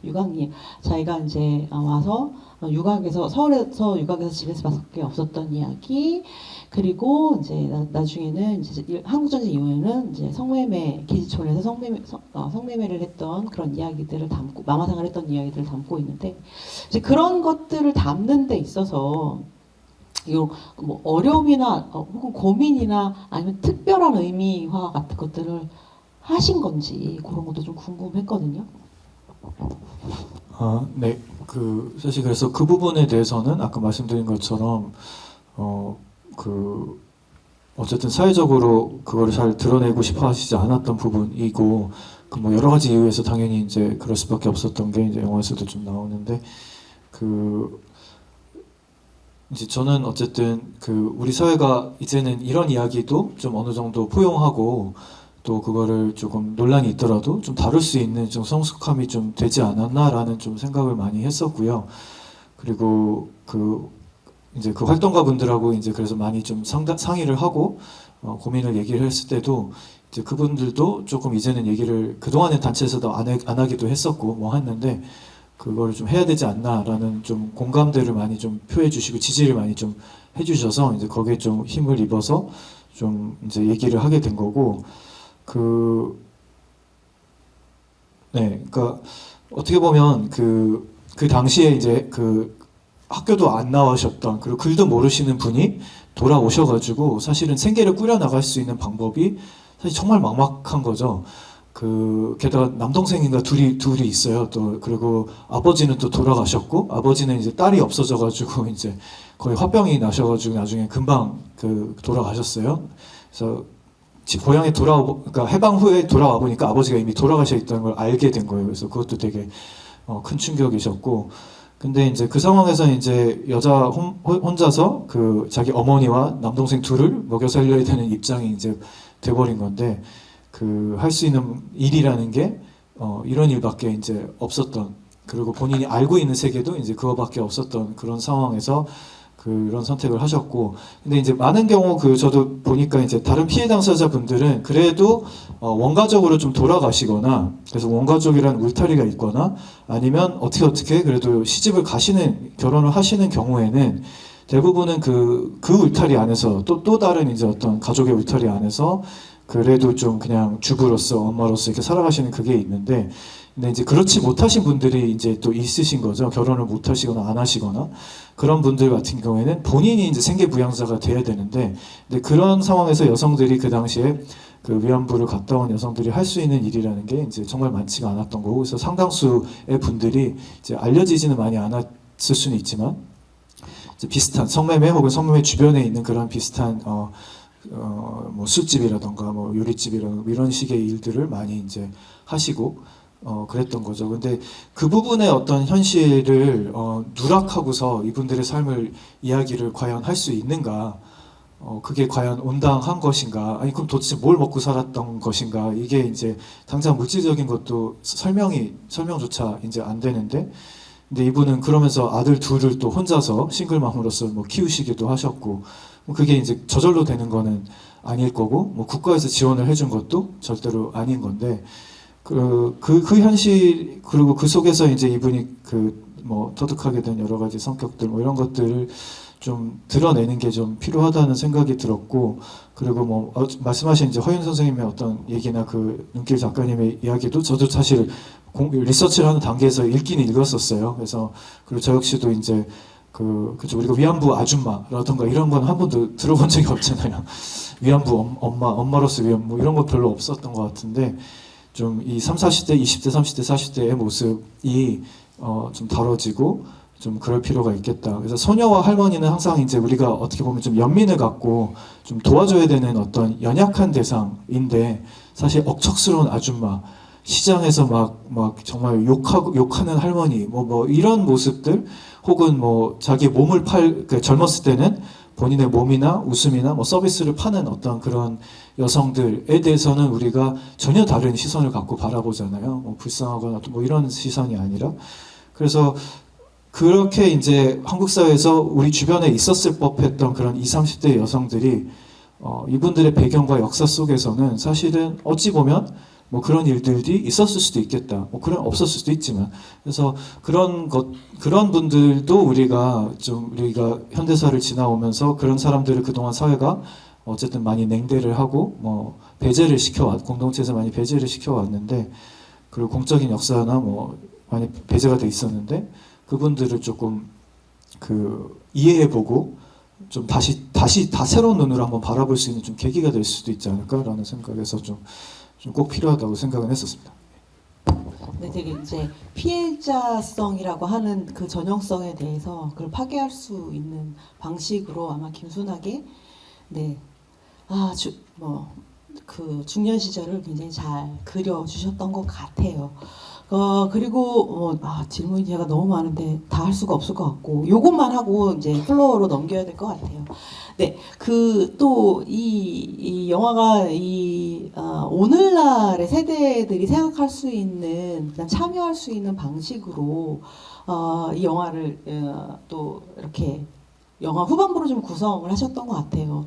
유각님 자기가 이제 와서 서울에서 유각에서 집에서밖에 없었던 이야기 그리고 이제 나중에는 이제 한국전쟁 이후에는 이제 성매매 기지촌에서 성매매를 했던 그런 이야기들을 담고 마마상을 했던 이야기들을 담고 있는데 이제 그런 것들을 담는 데 있어서 뭐 어려움이나 혹은 고민이나 아니면 특별한 의미화 같은 것들을 하신 건지 그런 것도 좀 궁금했거든요. 네. 그 사실 그래서 그 부분에 대해서는 아까 말씀드린 것처럼 어쨌든 사회적으로 그거를 잘 드러내고 싶어 하시지 않았던 부분이고 그 뭐 여러 가지 이유에서 당연히 이제 그럴 수밖에 없었던 게 이제 영화에서도 좀 나오는데 그 이제 저는 어쨌든 그 우리 사회가 이제는 이런 이야기도 좀 어느 정도 포용하고 또 그거를 조금 논란이 있더라도 좀 다룰 수 있는 좀 성숙함이 좀 되지 않았나라는 좀 생각을 많이 했었고요. 그리고 그 이제 그 활동가 분들하고 이제 그래서 많이 좀 상의를 하고 고민을 얘기를 했을 때도 이제 그분들도 조금 이제는 얘기를 그동안의 단체에서도 안 하기도 했었고 뭐 했는데 그거를 좀 해야 되지 않나라는 좀 공감대를 많이 좀 표해 주시고 지지를 많이 좀 해주셔서 이제 거기에 좀 힘을 입어서 좀 이제 얘기를 하게 된 거고 네, 그러니까 어떻게 보면 그 당시에 이제 그 학교도 안 나오셨던 그리고 글도 모르시는 분이 돌아오셔가지고 사실은 생계를 꾸려 나갈 수 있는 방법이 사실 정말 막막한 거죠. 게다가 남동생인가 둘이 있어요. 또 그리고 아버지는 또 돌아가셨고 아버지는 이제 딸이 없어져가지고 이제 거의 화병이 나셔가지고 나중에 금방 돌아가셨어요. 그래서 고향에 그러니까 해방 후에 돌아와 보니까 아버지가 이미 돌아가셔 있다는 걸 알게 된 거예요. 그래서 그것도 되게 큰 충격이셨고. 근데 이제 그 상황에서 이제 여자 혼자서 자기 어머니와 남동생 둘을 먹여 살려야 되는 입장이 이제 돼버린 건데 할 수 있는 일이라는 게 이런 일밖에 이제 없었던 그리고 본인이 알고 있는 세계도 이제 그거밖에 없었던 그런 상황에서 그런 선택을 하셨고 근데 이제 많은 경우 저도 보니까 이제 다른 피해 당사자분들은 그래도 원가적으로 좀 돌아가시거나 그래서 원가족이라는 울타리가 있거나 아니면 어떻게 그래도 시집을 결혼을 하시는 경우에는 대부분은 그 울타리 안에서 또 다른 이제 어떤 가족의 울타리 안에서 그래도 좀 그냥 주부로서 엄마로서 이렇게 살아가시는 그게 있는데 근데 이제 그렇지 못하신 분들이 이제 또 있으신 거죠. 결혼을 못 하시거나 안 하시거나 그런 분들 같은 경우에는 본인이 이제 생계 부양자가 돼야 되는데 근데 그런 상황에서 여성들이 그 당시에 위안부를 갔다 온 여성들이 할 수 있는 일이라는 게 이제 정말 많지가 않았던 거고 그래서 상당수의 분들이 이제 알려지지는 많이 않았을 수는 있지만 이제 비슷한 성매매 혹은 성매매 주변에 있는 그런 비슷한 뭐 술집이라던가 뭐 요리집이라던가 이런 식의 일들을 많이 이제 하시고 그랬던 거죠. 근데 그 부분의 어떤 현실을 누락하고서 이분들의 삶을 이야기를 과연 할 수 있는가? 그게 과연 온당한 것인가? 아니 그럼 도대체 뭘 먹고 살았던 것인가? 이게 이제 당장 물질적인 것도 설명조차 이제 안 되는데 근데 이분은 그러면서 아들 둘을 또 혼자서 싱글맘으로서 뭐 키우시기도 하셨고 그게 이제 저절로 되는 거는 아닐 거고 뭐 국가에서 지원을 해준 것도 절대로 아닌 건데 그 현실 그리고 그 속에서 이제 이분이 뭐 터득하게 된 여러 가지 성격들 뭐 이런 것들을 좀 드러내는 게 좀 필요하다는 생각이 들었고 그리고 뭐 말씀하신 이제 허윤 선생님의 어떤 얘기나 눈길 작가님의 이야기도 저도 사실 리서치를 하는 단계에서 읽기는 읽었었어요. 그래서 그리고 저 역시도 이제 그죠 우리가 위안부 아줌마라던가 이런 건 한 번도 들어본 적이 없잖아요. 위안부 엄마로서 위안부 이런 거 별로 없었던 것 같은데 좀 이 30, 40대, 20대, 30대, 40대의 모습이 좀 다뤄지고 좀 그럴 필요가 있겠다. 그래서 소녀와 할머니는 항상 이제 우리가 어떻게 보면 좀 연민을 갖고 좀 도와줘야 되는 어떤 연약한 대상인데 사실 억척스러운 아줌마, 시장에서 막 정말 욕하는 할머니, 뭐 이런 모습들 혹은 뭐 자기 몸을 젊었을 때는 본인의 몸이나 웃음이나 뭐 서비스를 파는 어떤 그런 여성들에 대해서는 우리가 전혀 다른 시선을 갖고 바라보잖아요. 뭐 불쌍하거나 뭐 이런 시선이 아니라 그래서 그렇게 이제 한국 사회에서 우리 주변에 있었을 법했던 그런 20, 30대 여성들이 이분들의 배경과 역사 속에서는 사실은 어찌 보면 뭐 그런 일들이 있었을 수도 있겠다. 뭐 그런 없었을 수도 있지만 그래서 그런 분들도 우리가 현대사를 지나오면서 그런 사람들을 그동안 사회가 어쨌든 많이 냉대를 하고 뭐 배제를 공동체에서 많이 배제를 시켜왔는데 그리고 공적인 역사나 뭐 많이 배제가 돼 있었는데 그분들을 조금 이해해보고 좀 다시 다 새로운 눈으로 한번 바라볼 수 있는 좀 계기가 될 수도 있지 않을까라는 생각에서 좀 꼭 필요하다고 생각은 했었습니다. 네, 되게 이제 피해자성이라고 하는 그 전형성에 대해서 그걸 파괴할 수 있는 방식으로 아마 김순하게 뭐 그 중년 시절을 굉장히 잘 그려주셨던 것 같아요. 그리고 질문이 제가 너무 많은데 다 할 수가 없을 것 같고 요것만 하고 이제 플로어로 넘겨야 될 것 같아요. 네, 그 또 이 영화가 오늘날의 세대들이 생각할 수 있는 그냥 참여할 수 있는 방식으로 이 영화를 또 이렇게 영화 후반부로 좀 구성을 하셨던 것 같아요.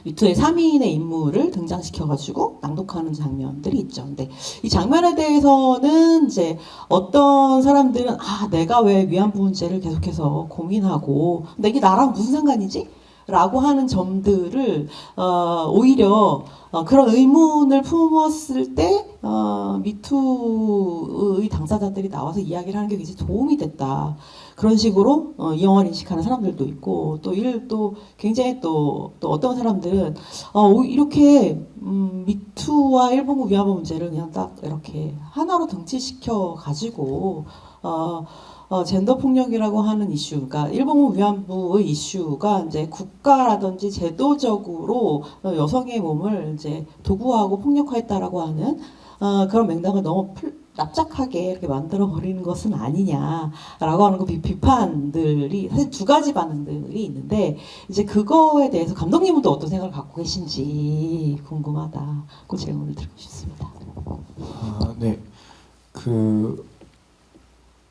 미투의 3인의 인물을 등장시켜가지고 낭독하는 장면들이 있죠. 근데 이 장면에 대해서는 이제 어떤 사람들은 내가 왜 위안부 문제를 계속해서 고민하고 근데 이게 나랑 무슨 상관이지? 라고 하는 점들을 오히려 그런 의문을 품었을 때 미투의 당사자들이 나와서 이야기를 하는 게 굉장히 도움이 됐다. 그런 식으로 이 영화를 인식하는 사람들도 있고 또 굉장히 또 어떤 사람들은 이렇게 미투와 일본군 위안부 문제를 그냥 딱 이렇게 하나로 등치시켜 가지고 젠더 폭력이라고 하는 이슈, 그러니까 일본군 위안부의 이슈가 이제 국가라든지 제도적으로 여성의 몸을 이제 도구화하고 폭력화했다라고 하는 그런 맥락을 너무 납작하게 이렇게 만들어 버리는 것은 아니냐라고 하는 그 비판들이 사실 두 가지 반응들이 있는데 이제 그거에 대해서 감독님은 또 어떤 생각을 갖고 계신지 궁금하다. 그 질문을 드리고 싶습니다. 네.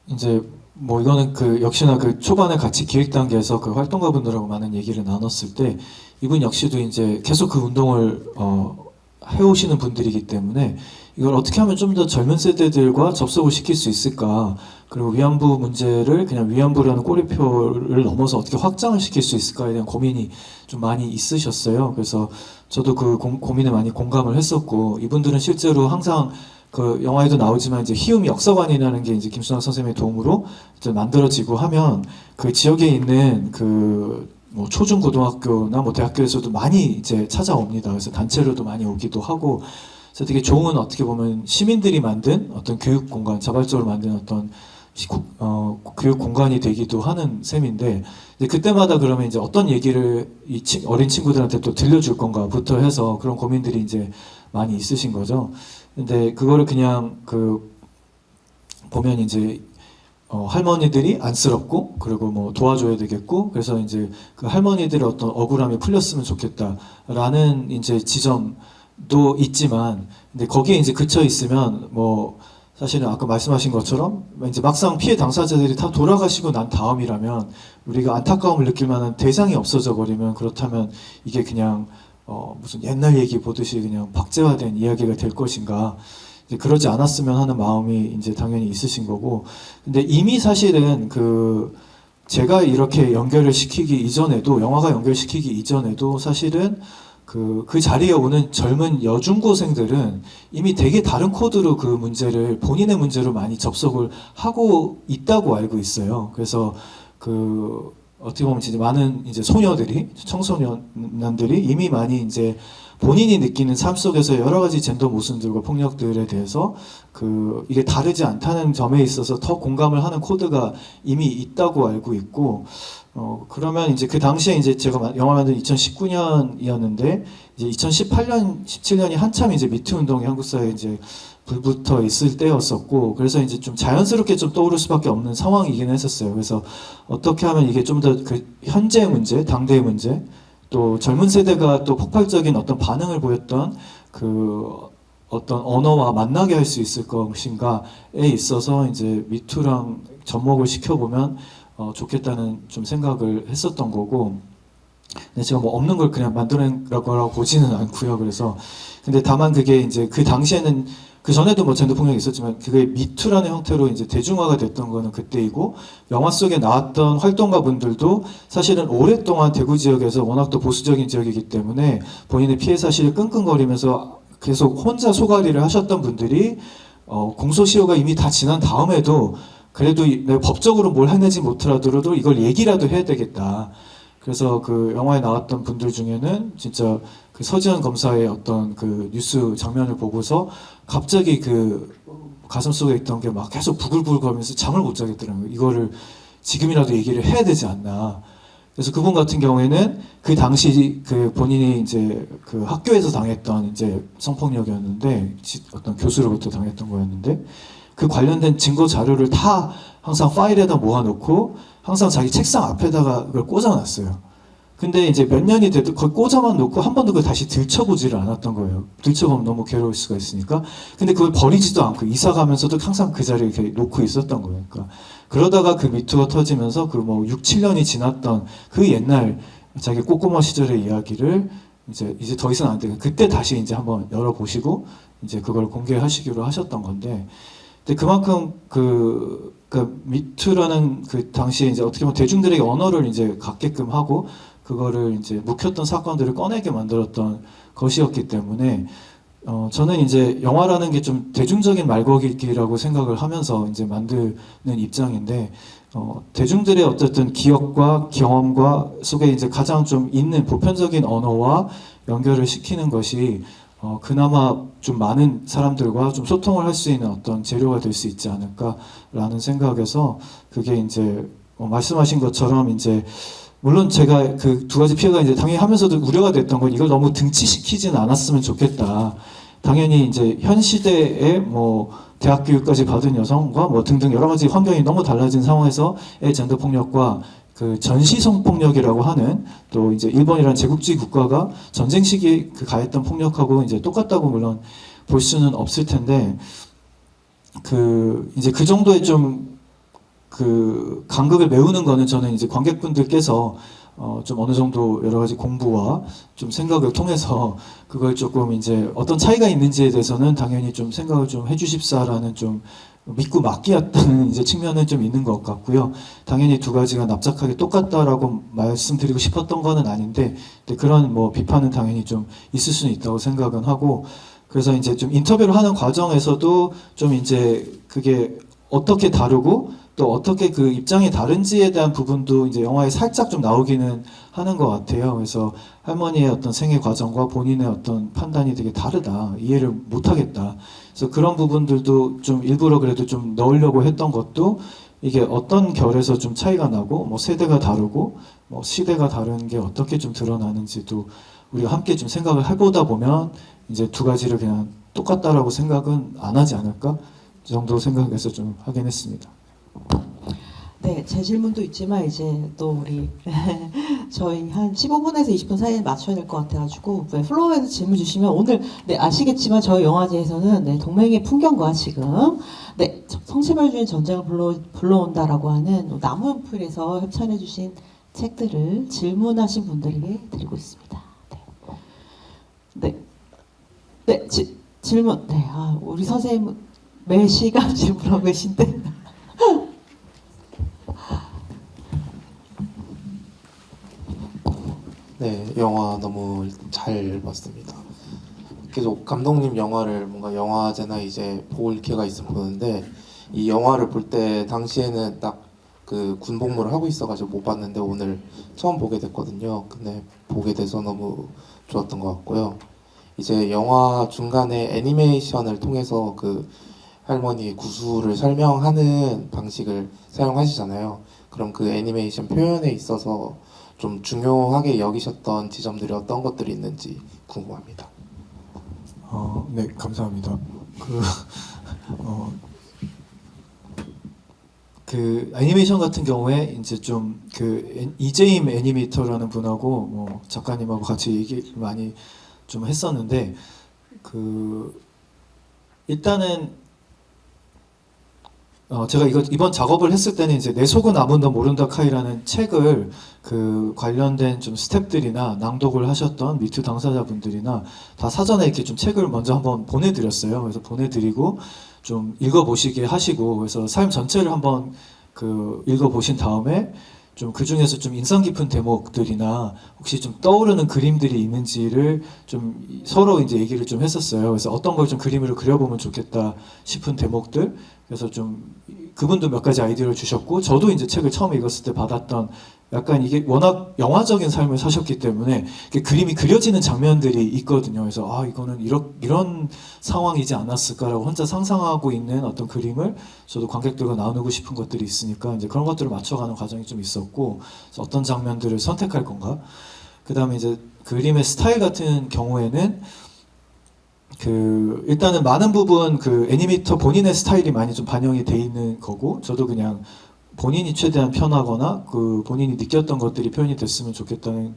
이제 뭐 이거는 역시나 초반에 같이 기획 단계에서 활동가분들하고 많은 얘기를 나눴을 때 이분 역시도 이제 계속 그 운동을 해오시는 분들이기 때문에 이걸 어떻게 하면 좀 더 젊은 세대들과 접속을 시킬 수 있을까, 그리고 위안부 문제를 그냥 위안부라는 꼬리표를 넘어서 어떻게 확장을 시킬 수 있을까에 대한 고민이 좀 많이 있으셨어요. 그래서 저도 그 고민에 많이 공감을 했었고, 이분들은 실제로 항상 영화에도 나오지만 이제 희움 역사관이라는 게 이제 김순학 선생님의 도움으로 이제 만들어지고 하면 그 지역에 있는 뭐 초중 고등학교나 뭐 대학교에서도 많이 이제 찾아옵니다. 그래서 단체로도 많이 오기도 하고, 그래서 되게 좋은 어떻게 보면 시민들이 만든 어떤 교육 공간, 자발적으로 만든 어떤 교육 공간이 되기도 하는 셈인데, 이제 그때마다 그러면 이제 어떤 얘기를 어린 친구들한테 또 들려줄 건가부터 해서 그런 고민들이 이제 많이 있으신 거죠. 근데 그거를 그냥 보면 이제 할머니들이 안쓰럽고 그리고 뭐 도와줘야 되겠고, 그래서 이제 그 할머니들의 어떤 억울함이 풀렸으면 좋겠다라는 이제 지점도 있지만, 근데 거기에 이제 그쳐 있으면 뭐 사실은 아까 말씀하신 것처럼 이제 막상 피해 당사자들이 다 돌아가시고 난 다음이라면 우리가 안타까움을 느낄 만한 대상이 없어져 버리면, 그렇다면 이게 그냥 무슨 옛날 얘기 보듯이 그냥 박제화된 이야기가 될 것인가, 이제 그러지 않았으면 하는 마음이 이제 당연히 있으신 거고. 근데 이미 사실은 제가 이렇게 연결을 시키기 이전에도, 영화가 연결시키기 이전에도 사실은 그 자리에 오는 젊은 여중고생들은 이미 되게 다른 코드로 그 문제를 본인의 문제로 많이 접속을 하고 있다고 알고 있어요. 그래서 어떻게 보면 이제 많은 이제 청소년들이 이미 많이 이제 본인이 느끼는 삶 속에서 여러 가지 젠더 모순들과 폭력들에 대해서 이게 다르지 않다는 점에 있어서 더 공감을 하는 코드가 이미 있다고 알고 있고, 그러면 이제 그 당시에 이제 제가 영화 만든 2019년이었는데 이제 2018년, 17년이 한참 이제 미투 운동이 한국 사회에 이제 불붙어 있을 때였었고, 그래서 이제 좀 자연스럽게 좀 떠오를 수밖에 없는 상황이긴 했었어요. 그래서 어떻게 하면 이게 좀 더 현재 문제, 당대의 문제, 또 젊은 세대가 또 폭발적인 어떤 반응을 보였던 어떤 언어와 만나게 할 수 있을 것인가에 있어서 이제 미투랑 접목을 시켜보면 좋겠다는 좀 생각을 했었던 거고, 근데 제가 뭐 없는 걸 그냥 만들어내라고 보지는 않고요. 그래서 근데 다만 그게 이제 그 당시에는 그 전에도 뭐 젠더 폭력이 있었지만 그게 미투라는 형태로 이제 대중화가 됐던 거는 그때이고, 영화 속에 나왔던 활동가분들도 사실은 오랫동안 대구 지역에서 워낙 또 보수적인 지역이기 때문에 본인의 피해 사실을 끙끙거리면서 계속 혼자 소가리를 하셨던 분들이 공소시효가 이미 다 지난 다음에도 그래도 내가 법적으로 뭘 해내지 못하더라도 이걸 얘기라도 해야 되겠다. 그래서 영화에 나왔던 분들 중에는 진짜 서지현 검사의 어떤 뉴스 장면을 보고서 갑자기 가슴 속에 있던 게 막 계속 부글부글 거리면서 잠을 못 자겠더라고요. 이거를 지금이라도 얘기를 해야 되지 않나. 그래서 그분 같은 경우에는 그 당시 그 본인이 이제 그 학교에서 당했던 이제 성폭력이었는데 어떤 교수로부터 당했던 거였는데 그 관련된 증거 자료를 다 항상 파일에다 모아놓고 항상 자기 책상 앞에다가 그걸 꽂아놨어요. 근데 이제 몇 년이 돼도 거기 꽂아만 놓고 한 번도 그걸 다시 들춰보지를 않았던 거예요. 들춰보면 너무 괴로울 수가 있으니까. 근데 그걸 버리지도 않고 이사 가면서도 항상 그 자리에 이렇게 놓고 있었던 거예요. 그러니까 그러다가 그 미투가 터지면서 그 뭐 6, 7년이 지났던 그 옛날 자기 꼬꼬마 시절의 이야기를 이제 더 이상 안 되고 그때 다시 이제 한번 열어보시고 이제 그걸 공개하시기로 하셨던 건데 근데 그만큼 그 미투라는 그 당시에 이제 어떻게 보면 대중들에게 언어를 이제 갖게끔 하고 그거를 이제 묵혔던 사건들을 꺼내게 만들었던 것이었기 때문에 저는 이제 영화라는 게 좀 대중적인 말거기라고 생각을 하면서 이제 만드는 입장인데 대중들의 어쨌든 기억과 경험과 속에 이제 가장 좀 있는 보편적인 언어와 연결을 시키는 것이 그나마 좀 많은 사람들과 좀 소통을 할 수 있는 어떤 재료가 될 수 있지 않을까라는 생각에서 그게 이제 말씀하신 것처럼 이제 물론 제가 그 두 가지 피해가 이제 당연히 하면서도 우려가 됐던 건 이걸 너무 등치시키진 않았으면 좋겠다. 당연히 이제 현 시대에 뭐 대학 교육까지 받은 여성과 뭐 등등 여러 가지 환경이 너무 달라진 상황에서의 젠더 폭력과 그 전시 성폭력이라고 하는 또 이제 일본이라는 제국주의 국가가 전쟁 시기에 그 가했던 폭력하고 이제 똑같다고 물론 볼 수는 없을 텐데 그 이제 그 정도의 좀 그 간극을 메우는 거는 저는 이제 관객분들께서 좀 어느 정도 여러 가지 공부와 좀 생각을 통해서 그걸 조금 이제 어떤 차이가 있는지에 대해서는 당연히 좀 생각을 좀 해주십사라는 좀 믿고 맡기었다는 이제 측면은 좀 있는 것 같고요. 당연히 두 가지가 납작하게 똑같다라고 말씀드리고 싶었던 거는 아닌데 그런 뭐 비판은 당연히 좀 있을 수는 있다고 생각은 하고 그래서 이제 좀 인터뷰를 하는 과정에서도 좀 이제 그게 어떻게 다르고 또 어떻게 그 입장이 다른지에 대한 부분도 이제 영화에 살짝 좀 나오기는 하는 것 같아요. 그래서 할머니의 어떤 생애 과정과 본인의 어떤 판단이 되게 다르다. 이해를 못하겠다. 그래서 그런 부분들도 좀 일부러 그래도 좀 넣으려고 했던 것도 이게 어떤 결에서 좀 차이가 나고 뭐 세대가 다르고 뭐 시대가 다른 게 어떻게 좀 드러나는지도 우리가 함께 좀 생각을 해보다 보면 이제 두 가지를 그냥 똑같다라고 생각은 안 하지 않을까? 이 정도 생각해서 좀 하긴 했습니다. 네, 제 질문도 있지만 이제 또 우리 저희 한 15분에서 20분 사이에 맞춰야 될 것 같아가지고 플로어에서 질문 주시면 오늘 네 아시겠지만 저희 영화제에서는 네, 동맹의 풍경과 지금 네 성차별 주의 전쟁을 불러온다라고 하는 나무연필에서 협찬해주신 책들을 질문하신 분들에게 드리고 있습니다. 네, 네, 질문. 네, 우리 선생님 매 시간 질문하고 계신데. 네, 영화 너무 잘 봤습니다. 계속 감독님 영화를 뭔가 영화제나 이제 볼 기회가 있으면 보는데 이 영화를 볼 때 당시에는 딱 그 군복무를 하고 있어가지고 못 봤는데 오늘 처음 보게 됐거든요. 근데 보게 돼서 너무 좋았던 것 같고요. 이제 영화 중간에 애니메이션을 통해서 그 할머니 구술을 설명하는 방식을 사용하시잖아요. 그럼 그 애니메이션 표현에 있어서 좀 중요하게 여기셨던 지점들이 어떤 것들이 있는지 궁금합니다. 네, 감사합니다. 그 애니메이션 같은 경우에 이제 좀 그 이재임 애니메이터라는 분하고 뭐 작가님하고 같이 얘기를 많이 좀 했었는데 그 일단은 제가 이번 작업을 했을 때는 이제 내 속은 아무도 모른다 카이라는 책을 그 관련된 좀 스태프들이나 낭독을 하셨던 미투 당사자분들이나 다 사전에 이렇게 좀 책을 먼저 한번 보내드렸어요. 그래서 보내드리고 좀 읽어보시게 하시고 그래서 삶 전체를 한번 그 읽어보신 다음에 좀 그 중에서 좀 인상 깊은 대목들이나 혹시 좀 떠오르는 그림들이 있는지를 좀 서로 이제 얘기를 좀 했었어요. 그래서 어떤 걸 좀 그림으로 그려보면 좋겠다 싶은 대목들 그래서 좀 그분도 몇 가지 아이디어를 주셨고 저도 이제 책을 처음 읽었을 때 받았던 약간 이게 워낙 영화적인 삶을 사셨기 때문에 이렇게 그림이 그려지는 장면들이 있거든요. 그래서 아 이거는 이런 상황이지 않았을까라고 혼자 상상하고 있는 어떤 그림을 저도 관객들과 나누고 싶은 것들이 있으니까 이제 그런 것들을 맞춰가는 과정이 좀 있었고 그래서 어떤 장면들을 선택할 건가. 그다음에 이제 그림의 스타일 같은 경우에는 일단은 많은 부분 애니메이터 본인의 스타일이 많이 좀 반영이 돼 있는 거고 저도 그냥 본인이 최대한 편하거나 본인이 느꼈던 것들이 표현이 됐으면 좋겠다는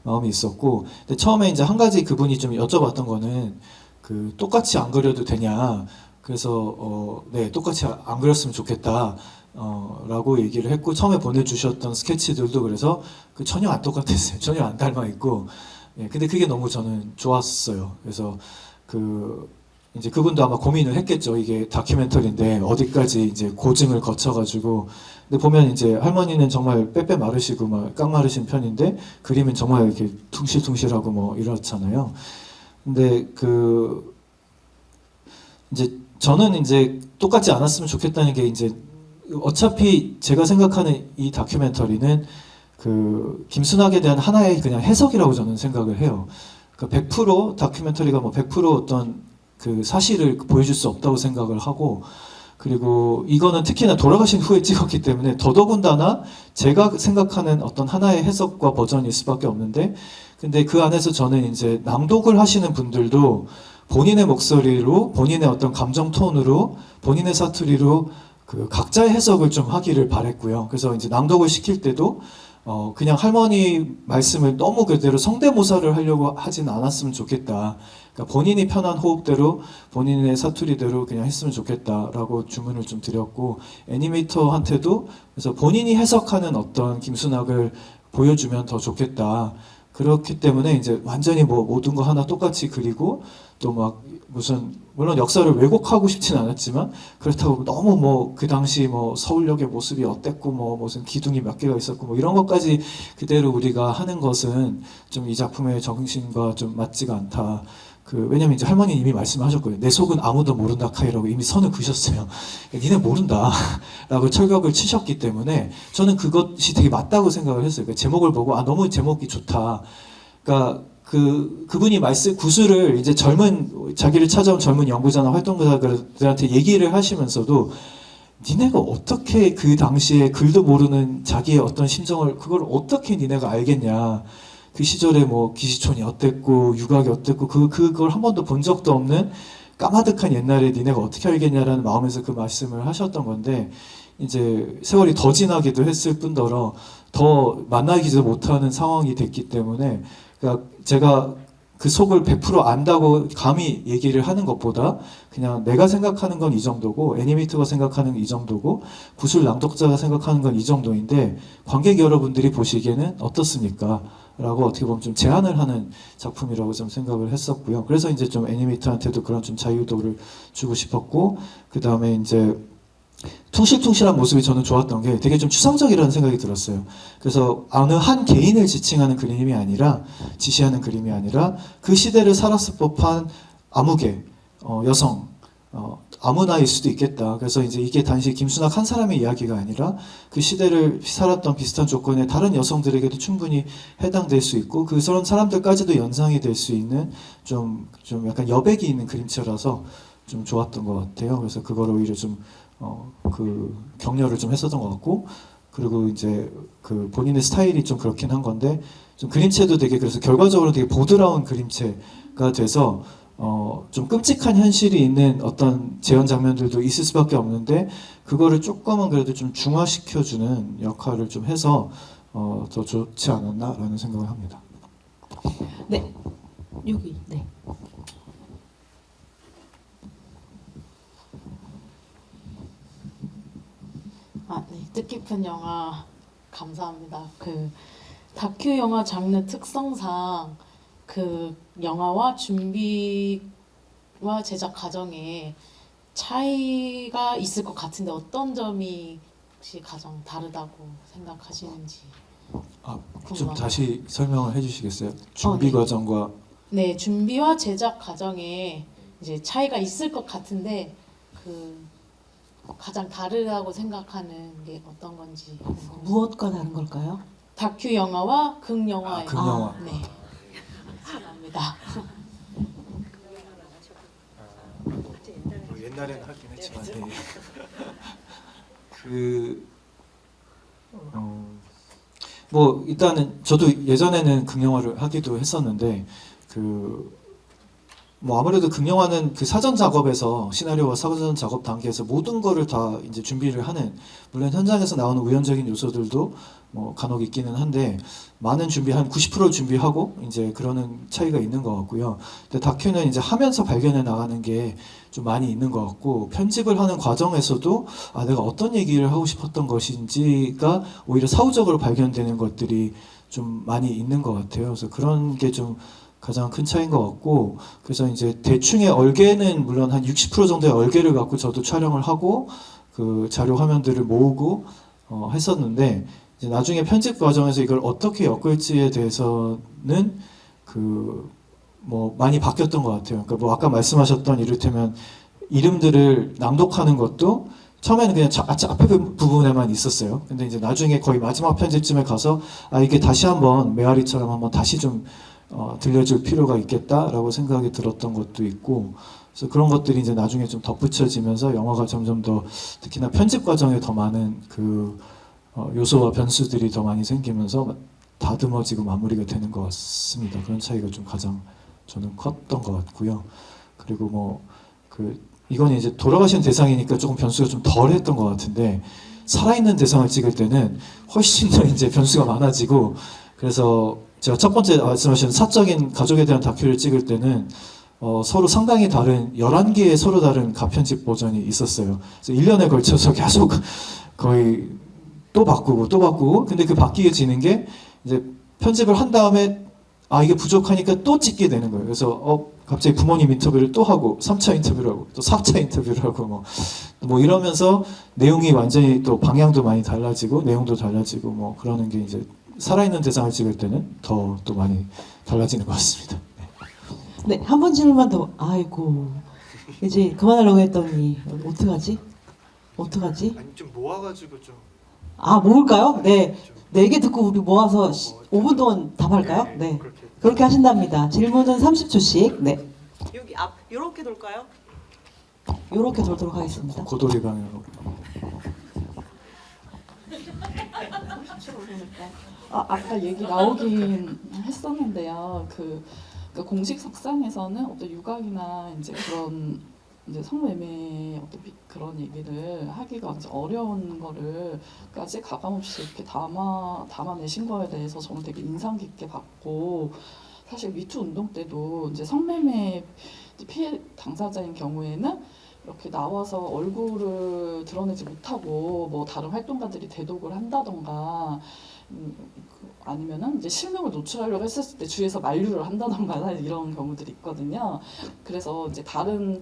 마음이 있었고 근데 처음에 이제 한 가지 그분이 좀 여쭤봤던 거는 똑같이 안 그려도 되냐 그래서 네 똑같이 안 그렸으면 좋겠다 라고 얘기를 했고 처음에 보내주셨던 스케치들도 그래서 전혀 안 똑같았어요. 전혀 안 닮아 있고 근데 그게 너무 저는 좋았어요. 그래서 이제 그분도 아마 고민을 했겠죠. 이게 다큐멘터리인데 어디까지 이제 고증을 거쳐가지고. 근데 보면 이제 할머니는 정말 빼빼 마르시고 막 깡마르신 편인데 그림은 정말 이렇게 퉁실퉁실하고 뭐 이렇잖아요. 근데 이제 저는 이제 똑같지 않았으면 좋겠다는 게 이제 어차피 제가 생각하는 이 다큐멘터리는 김순학에 대한 하나의 그냥 해석이라고 저는 생각을 해요. 100% 다큐멘터리가 뭐 100% 어떤 사실을 보여줄 수 없다고 생각을 하고 그리고 이거는 특히나 돌아가신 후에 찍었기 때문에 더더군다나 제가 생각하는 어떤 하나의 해석과 버전일 수밖에 없는데 근데 그 안에서 저는 이제 낭독을 하시는 분들도 본인의 목소리로 본인의 어떤 감정 톤으로 본인의 사투리로 각자의 해석을 좀 하기를 바랬고요. 그래서 이제 낭독을 시킬 때도 그냥 할머니 말씀을 너무 그대로 성대모사를 하려고 하진 않았으면 좋겠다. 그러니까 본인이 편한 호흡대로 본인의 사투리대로 그냥 했으면 좋겠다라고 주문을 좀 드렸고 애니메이터한테도 그래서 본인이 해석하는 어떤 김순학을 보여주면 더 좋겠다. 그렇기 때문에 이제 완전히 뭐 모든 거 하나 똑같이 그리고 또 막 무슨 물론 역사를 왜곡하고 싶진 않았지만 그렇다고 너무 뭐 그 당시 뭐 서울역의 모습이 어땠고 뭐 무슨 기둥이 몇 개가 있었고 뭐 이런 것까지 그대로 우리가 하는 것은 좀 이 작품의 정신과 좀 맞지가 않다. 왜냐면 이제 할머니 이미 말씀하셨거든요. 내 속은 아무도 모른다 카이라고 이미 선을 그으셨어요. 니네 모른다 라고 철벽을 치셨기 때문에 저는 그것이 되게 맞다고 생각을 했어요. 제목을 보고 아 너무 제목이 좋다. 그러니까 그분이 구술을 이제 자기를 찾아온 젊은 연구자나 활동가들한테 얘기를 하시면서도 니네가 어떻게 그 당시에 글도 모르는 자기의 어떤 심정을 그걸 어떻게 니네가 알겠냐. 그 시절에 뭐 기시촌이 어땠고 유곽이 어땠고 그걸 한 번도 본 적도 없는 까마득한 옛날에 니네가 어떻게 알겠냐라는 마음에서 그 말씀을 하셨던 건데 이제 세월이 더 지나기도 했을 뿐더러 더 만나기도 못하는 상황이 됐기 때문에 그러니까 제가 그 속을 100% 안다고 감히 얘기를 하는 것보다 그냥 내가 생각하는 건 이 정도고 애니메이터가 생각하는 이 정도고 구술 낭독자가 생각하는 건 이 정도인데 관객 여러분들이 보시기에는 어떻습니까? 라고 어떻게 보면 좀 제안을 하는 작품이라고 좀 생각을 했었고요. 그래서 이제 좀 애니메이터한테도 그런 좀 자유도를 주고 싶었고 그 다음에 이제 퉁실퉁실한 모습이 저는 좋았던 게 되게 좀 추상적이라는 생각이 들었어요. 그래서 어느 한 개인을 지칭하는 그림이 아니라 지시하는 그림이 아니라 그 시대를 살았을 법한 아무개 여성 아무나일 수도 있겠다. 그래서 이제 이게 단지 김순학 한 사람의 이야기가 아니라 그 시대를 살았던 비슷한 조건의 다른 여성들에게도 충분히 해당될 수 있고 그런 사람들까지도 연상이 될 수 있는 좀 약간 여백이 있는 그림체라서 좀 좋았던 것 같아요. 그래서 그걸 오히려 좀 격려를 좀 했었던 것 같고 그리고 이제 본인의 스타일이 좀 그렇긴 한 건데 좀 그림체도 되게 그래서 결과적으로 되게 보드라운 그림체가 돼서 좀 끔찍한 현실이 있는 어떤 재현 장면들도 있을 수밖에 없는데 그거를 조금은 그래도 좀 중화시켜주는 역할을 좀 해서 더 좋지 않았나라는 생각을 합니다. 네, 여기 네. 네, 뜻깊은 영화 감사합니다. 다큐 영화 장르 특성상 영화와 준비와 제작 과정에 차이가 있을 것 같은데 어떤 점이 혹시 가장 다르다고 생각하시는지 좀 궁금합니다. 다시 설명을 해주시겠어요? 준비 네. 과정과 네, 준비와 제작 과정에 이제 차이가 있을 것 같은데 가장 다르다고 생각하는 게 어떤 건지. 무엇과 다른 걸까요? 다큐 영화와 극 영화의 극 영화. 네. 감사합니다. 옛날에는 하긴 했지만 그 뭐 일단은 저도 예전에는 극영화를 하기도 했었는데 그 뭐 아무래도 극영화는 그 사전 작업에서 시나리오와 사전 작업 단계에서 모든 거를 다 이제 준비를 하는, 물론 현장에서 나오는 우연적인 요소들도 뭐 간혹 있기는 한데 많은 준비 한 90% 준비하고 이제 그러는 차이가 있는 것 같고요. 근데 다큐는 이제 하면서 발견해 나가는 게 좀 많이 있는 것 같고, 편집을 하는 과정에서도 아 내가 어떤 얘기를 하고 싶었던 것인지가 오히려 사후적으로 발견되는 것들이 좀 많이 있는 것 같아요. 그래서 그런 게 좀 가장 큰 차이인 것 같고, 그래서 이제 대충의 얼개는 물론 한 60% 정도의 얼개를 갖고 저도 촬영을 하고 그 자료 화면들을 모으고 했었는데, 이제 나중에 편집 과정에서 이걸 어떻게 엮을지에 대해서는 그 뭐 많이 바뀌었던 것 같아요. 그러니까 뭐 아까 말씀하셨던 이를테면 이름들을 낭독하는 것도 처음에는 그냥 앞에 부분에만 있었어요. 근데 이제 나중에 거의 마지막 편집쯤에 가서 아 이게 다시 한번 메아리처럼 한번 다시 좀 들려줄 필요가 있겠다라고 생각이 들었던 것도 있고, 그래서 그런 것들이 이제 나중에 좀 덧붙여지면서 영화가 점점 더 특히나 편집 과정에 더 많은 그 요소와 변수들이 더 많이 생기면서 다듬어지고 마무리가 되는 것 같습니다. 그런 차이가 좀 가장 저는 컸던 것 같고요. 그리고 뭐 그 이건 이제 돌아가신 대상이니까 조금 변수가 좀 덜했던 것 같은데, 살아있는 대상을 찍을 때는 훨씬 더 이제 변수가 많아지고, 그래서 제가 첫 번째 말씀하신 사적인 가족에 대한 다큐를 찍을 때는 서로 상당히 다른 11개의 서로 다른 가편집 버전이 있었어요. 그래서 1년에 걸쳐서 계속 거의 또 바꾸고, 근데 그 바뀌어지는 게 이제 편집을 한 다음에 아 이게 부족하니까 또 찍게 되는 거예요. 그래서 갑자기 부모님 인터뷰를 또 하고 3차 인터뷰를 하고 또 4차 인터뷰를 하고 뭐 이러면서 내용이 완전히 또 방향도 많이 달라지고 내용도 달라지고 뭐 그러는 게 이제 살아있는 대상을 찍을 때는 더 또 많이 달라지는 것 같습니다. 네, 한 번 질문만 더. 아이고, 이제 그만하려고 했더니 어떡하지? 아니 좀 모아가지고 좀. 아, 모을까요? 네, 4개 듣고 우리 모아서 5분 동안 답할까요? 네, 그렇게 하신답니다. 질문은 30초씩. 네, 여기 앞 이렇게 돌까요? 이렇게 돌도록 하겠습니다. 고도리 방향으로. 아까 얘기 나오긴 했었는데요. 그러니까 공식 석상에서는 어떤 유곽이나 이제 그런 이제 성매매 어떤 그런 얘기를 하기가 이제 어려운 거를까지 가감없이 이렇게 담아내신 거에 대해서 저는 되게 인상 깊게 봤고, 사실 미투 운동 때도 이제 성매매 피해 당사자인 경우에는 이렇게 나와서 얼굴을 드러내지 못하고 뭐 다른 활동가들이 대독을 한다던가 아니면은 이제 실명을 노출하려고 했을 때 주위에서 만류를 한다던가 이런 경우들이 있거든요. 그래서 이제 다른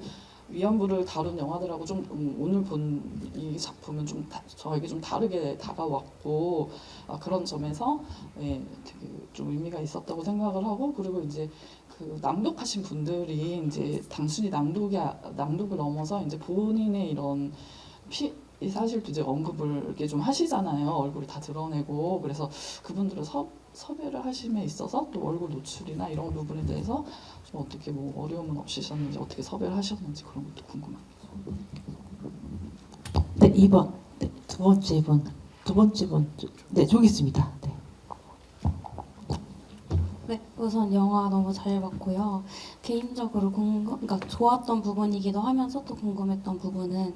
위안부를 다룬 영화들하고 좀 오늘 본 이 작품은 좀 저에게 좀 다르게 다가왔고, 그런 점에서 되게 좀 의미가 있었다고 생각을 하고, 그리고 이제 그 낭독하신 분들이 이제 단순히 낭독을 넘어서 이제 본인의 이런 이 사실도 이제 언급을 이렇게 좀 하시잖아요. 얼굴을 다 드러내고. 그래서 그분들을 섭외를 하심에 있어서 또 얼굴 노출이나 이런 부분에 대해서 좀 어떻게 뭐 어려움은 없으셨는지, 어떻게 섭외를 하셨는지 그런 것도 궁금합니다. 네, 2번. 네, 두 번째 분. 네, 저기 있습니다. 네. 네, 우선 영화 너무 잘 봤고요. 개인적으로 그러니까 좋았던 부분이기도 하면서 또 궁금했던 부분은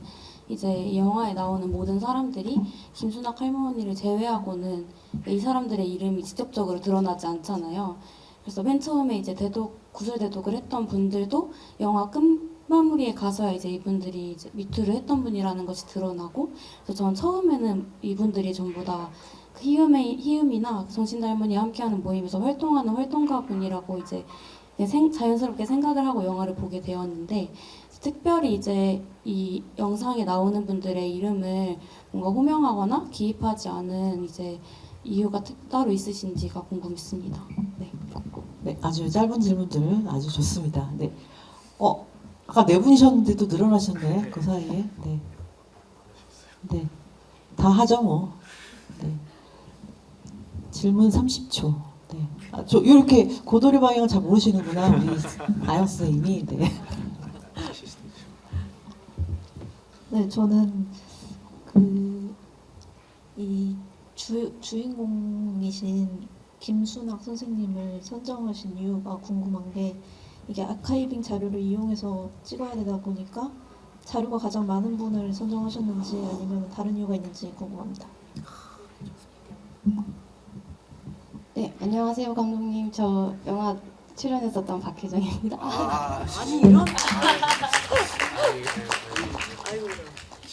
이제 이 영화에 나오는 모든 사람들이 김순학 할머니를 제외하고는 이 사람들의 이름이 직접적으로 드러나지 않잖아요. 그래서 맨 처음에 이제 구술 대독을 했던 분들도 영화 끝마무리에 가서야 이제 이분들이 이제 미투를 했던 분이라는 것이 드러나고, 그래서 전 처음에는 이분들이 전부 다 희음이나 정신다 할머니와 함께하는 모임에서 활동하는 활동가분이라고 이제 자연스럽게 생각을 하고 영화를 보게 되었는데, 특별히 이제 이 영상에 나오는 분들의 이름을 뭔가 호명하거나 기입하지 않은 이제 이유가 따로 있으신지가 궁금했습니다. 네. 네, 아주 짧은 질문들 아주 좋습니다. 네. 아까 4분이셨는데도 늘어나셨네, 그 사이에. 네. 네, 다 하죠 뭐. 네. 질문 30초. 네. 아, 저 이렇게 고도리 방향을 잘 모르시는구나 우리 아영 선생님이. 네. 네, 저는 그 이 주인공이신 김순학 선생님을 선정하신 이유가 궁금한 게 이게 아카이빙 자료를 이용해서 찍어야 되다 보니까 자료가 가장 많은 분을 선정하셨는지 아니면 다른 이유가 있는지 궁금합니다. 네, 안녕하세요 감독님. 저 영화 출연했었던 박혜정입니다. 아니 이런.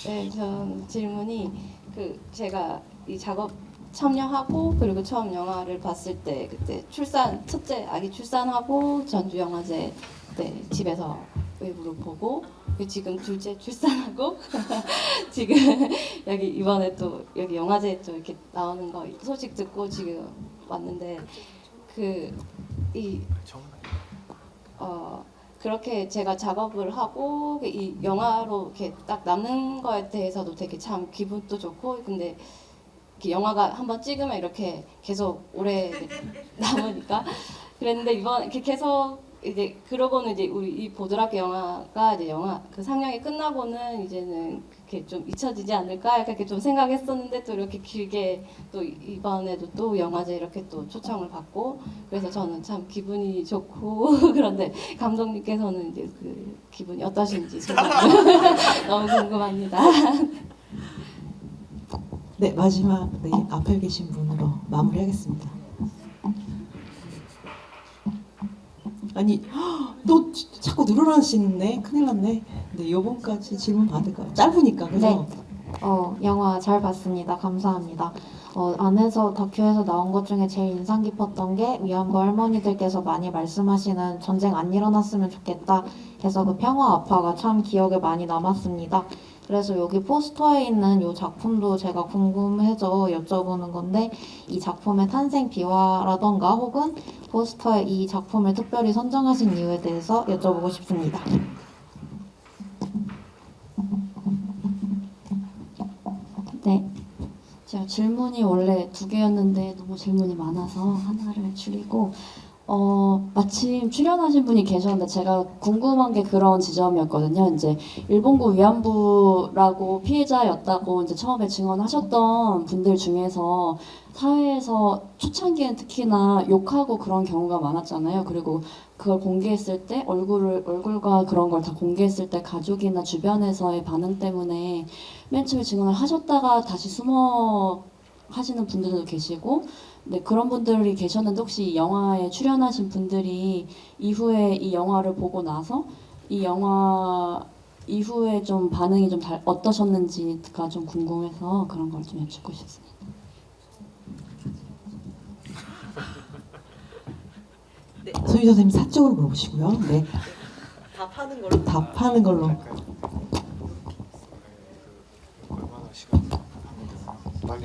네, 전 질문이 제가 이 작업 참여하고 그리고 처음 영화를 봤을 때 그때 첫째 아기 출산하고 전주영화제 때 집에서 외부로 보고 그리고 지금 둘째 출산하고 지금 여기 이번에 또 여기 영화제에 또 이렇게 나오는 거 소식 듣고 지금 왔는데 그렇게 제가 작업을 하고 이 영화로 이렇게 딱 남는 거에 대해서도 되게 참 기분도 좋고 근데 이렇게 영화가 한번 찍으면 이렇게 계속 오래 남으니까 그랬는데 이번 이렇게 계속 이제 그러고는 이제 우리 이 보드라크 영화가 이제 영화 그 상영이 끝나고는 이제는 그렇게 좀 잊혀지지 않을까 이렇게 좀 생각했었는데 또 이렇게 길게 또 이번에도 또 영화제 이렇게 또 초청을 받고 그래서 저는 참 기분이 좋고 그런데 감독님께서는 이제 그 기분이 어떠신지 소감 너무 궁금합니다. 네, 마지막 네, 앞에 계신 분으로 마무리하겠습니다. 아니 또 자꾸 늘어나시네. 큰일 났네. 네, 요번까지 질문 받을까요? 짧으니까 그래서. 영화 잘 봤습니다. 감사합니다. 안에서 다큐에서 나온 것 중에 제일 인상 깊었던 게 위안부 할머니들께서 많이 말씀하시는 전쟁 안 일어났으면 좋겠다 해서 그 평화 아파가 참 기억에 많이 남았습니다. 그래서 여기 포스터에 있는 이 작품도 제가 궁금해서 여쭤보는 건데 이 작품의 탄생 비화라던가 혹은 포스터에 이 작품을 특별히 선정하신 이유에 대해서 여쭤보고 싶습니다. 네. 제가 질문이 원래 2개였는데 너무 질문이 많아서 하나를 줄이고 마침 출연하신 분이 계셨는데 제가 궁금한 게 그런 지점이었거든요. 이제 일본군 위안부라고 피해자였다고 이제 처음에 증언하셨던 분들 중에서 사회에서 초창기엔 특히나 욕하고 그런 경우가 많았잖아요. 그리고 그걸 공개했을 때 얼굴과 그런 걸 다 공개했을 때 가족이나 주변에서의 반응 때문에 맨 처음에 증언을 하셨다가 다시 숨어 하시는 분들도 계시고 네, 그런 분들이 계셨는데 혹시 이 영화에 출연하신 분들이 이후에 이 영화를 보고 나서 이 영화 이후에 좀 반응이 좀 어떠셨는지가 좀 궁금해서 그런 걸 좀 여쭙고 싶습니다. 네, 소유 선생님 사적으로 물어보시고요. 네. 답하는 걸로.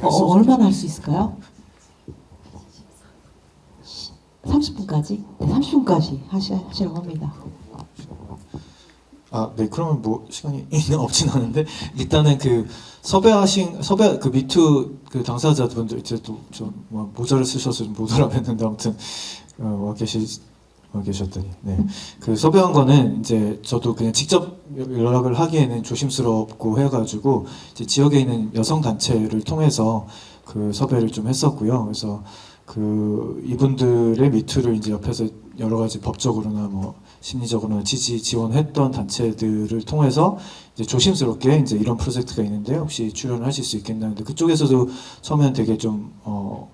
얼마나 할 수 있을까요? 30분까지? 네, 30분까지 하시라고 합니다. 네, 그러면 뭐 시간이 없진 않은데 일단은 그 섭외 그 미투 그 당사자분들 이제 또좀 뭐 모자를 쓰셔서 좀 못 알아뵀는데 아무튼 와 계셨더니 네, 그 섭외한 거는 이제 저도 그냥 직접 연락을 하기에는 조심스럽고 해가지고 이제 지역에 있는 여성 단체를 통해서 그 섭외를 좀 했었고요. 그래서 그 이분들의 미투를 이제 옆에서 여러 가지 법적으로나 뭐 심리적으로나 지원했던 단체들을 통해서 이제 조심스럽게 이제 이런 프로젝트가 있는데 혹시 출연을 하실 수 있겠나 근데 그쪽에서도 처음에는 되게 좀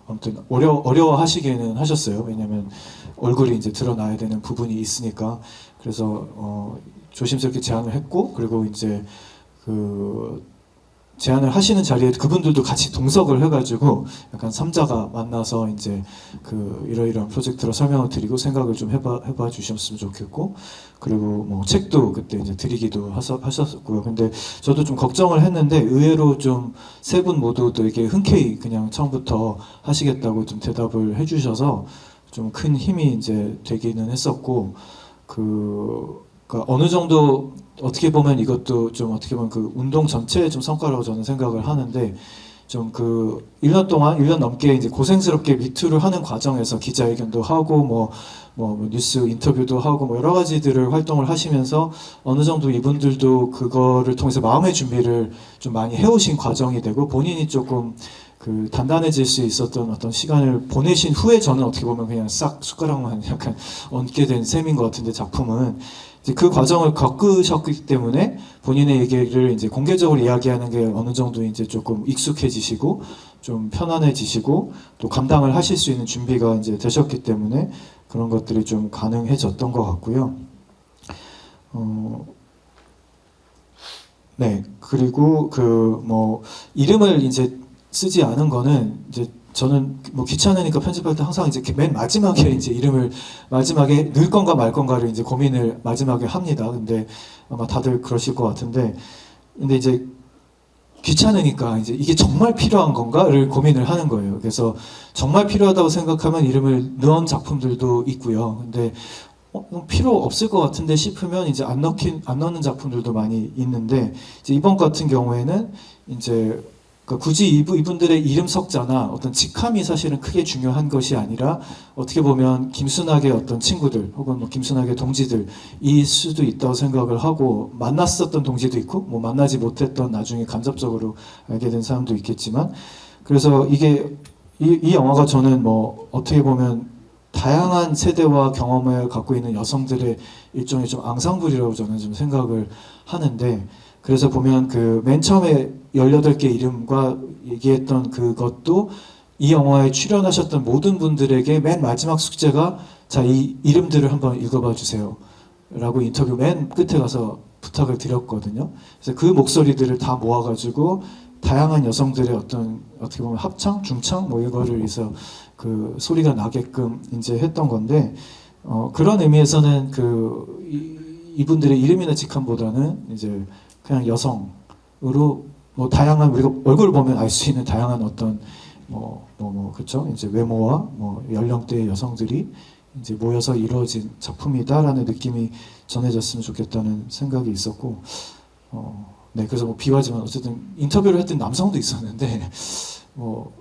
아무튼 어려워하시기는 하셨어요. 왜냐하면 얼굴이 이제 드러나야 되는 부분이 있으니까 그래서 조심스럽게 제안을 했고 그리고 이제 그 제안을 하시는 자리에 그분들도 같이 동석을 해가지고 약간 3자가 만나서 이제 그 이러이러한 프로젝트로 설명을 드리고 생각을 좀 해봐 주셨으면 좋겠고 그리고 뭐 책도 그때 이제 드리기도 하셨었고요. 근데 저도 좀 걱정을 했는데 의외로 좀 세 분 모두 되게 흔쾌히 그냥 처음부터 하시겠다고 좀 대답을 해주셔서 좀 큰 힘이 이제 되기는 했었고 그러니까 어느 정도 어떻게 보면 이것도 좀 어떻게 보면 그 운동 전체의 좀 성과라고 저는 생각을 하는데 좀 그 1년 동안 1년 넘게 이제 고생스럽게 미투를 하는 과정에서 기자회견도 하고 뭐 뉴스 인터뷰도 하고 뭐 여러 가지들을 활동을 하시면서 어느 정도 이분들도 그거를 통해서 마음의 준비를 좀 많이 해오신 과정이 되고 본인이 조금 그 단단해질 수 있었던 어떤 시간을 보내신 후에 저는 어떻게 보면 그냥 싹 숟가락만 약간 얹게 된 셈인 것 같은데 작품은 이제 그 과정을 겪으셨기 때문에 본인의 얘기를 이제 공개적으로 이야기하는 게 어느 정도 이제 조금 익숙해지시고 좀 편안해지시고 또 감당을 하실 수 있는 준비가 이제 되셨기 때문에 그런 것들이 좀 가능해졌던 것 같고요. 네, 그리고 그 뭐 이름을 이제 쓰지 않은 거는 이제 저는 뭐 귀찮으니까 편집할 때 항상 이제 맨 마지막에 이제 이름을 마지막에 넣을 건가 말 건가를 이제 고민을 마지막에 합니다. 근데 아마 다들 그러실 것 같은데 근데 이제 귀찮으니까 이제 이게 정말 필요한 건가를 고민을 하는 거예요. 그래서 정말 필요하다고 생각하면 이름을 넣은 작품들도 있고요. 근데 필요 없을 것 같은데 싶으면 이제 안 넣는 작품들도 많이 있는데 이제 이번 같은 경우에는 이제 그러니까 굳이 이분들의 이름 석자나 어떤 직함이 사실은 크게 중요한 것이 아니라 어떻게 보면 김순학의 어떤 친구들 혹은 뭐 김순학의 동지들일 수도 있다고 생각을 하고 만났었던 동지도 있고 뭐 만나지 못했던 나중에 간접적으로 알게 된 사람도 있겠지만 그래서 이게 이 영화가 저는 뭐 어떻게 보면 다양한 세대와 경험을 갖고 있는 여성들의 일종의 좀 앙상블이라고 저는 좀 생각을 하는데 그래서 보면 그 맨 처음에 18개 이름과 얘기했던 그것도 이 영화에 출연하셨던 모든 분들에게 맨 마지막 숙제가 자, 이 이름들을 한번 읽어봐 주세요 라고 인터뷰 맨 끝에 가서 부탁을 드렸거든요. 그래서 그 목소리들을 다 모아가지고 다양한 여성들의 어떤 어떻게 보면 합창, 중창 뭐 이거를 해서 그 소리가 나게끔 이제 했던 건데 그런 의미에서는 이분들의 이름이나 직함보다는 이제 그냥 여성으로 뭐 다양한 우리가 얼굴을 보면 알 수 있는 다양한 어떤 그렇죠 이제 외모와 뭐 연령대의 여성들이 이제 모여서 이루어진 작품이다라는 느낌이 전해졌으면 좋겠다는 생각이 있었고 네 그래서 뭐 비화지만 어쨌든 인터뷰를 했던 남성도 있었는데 뭐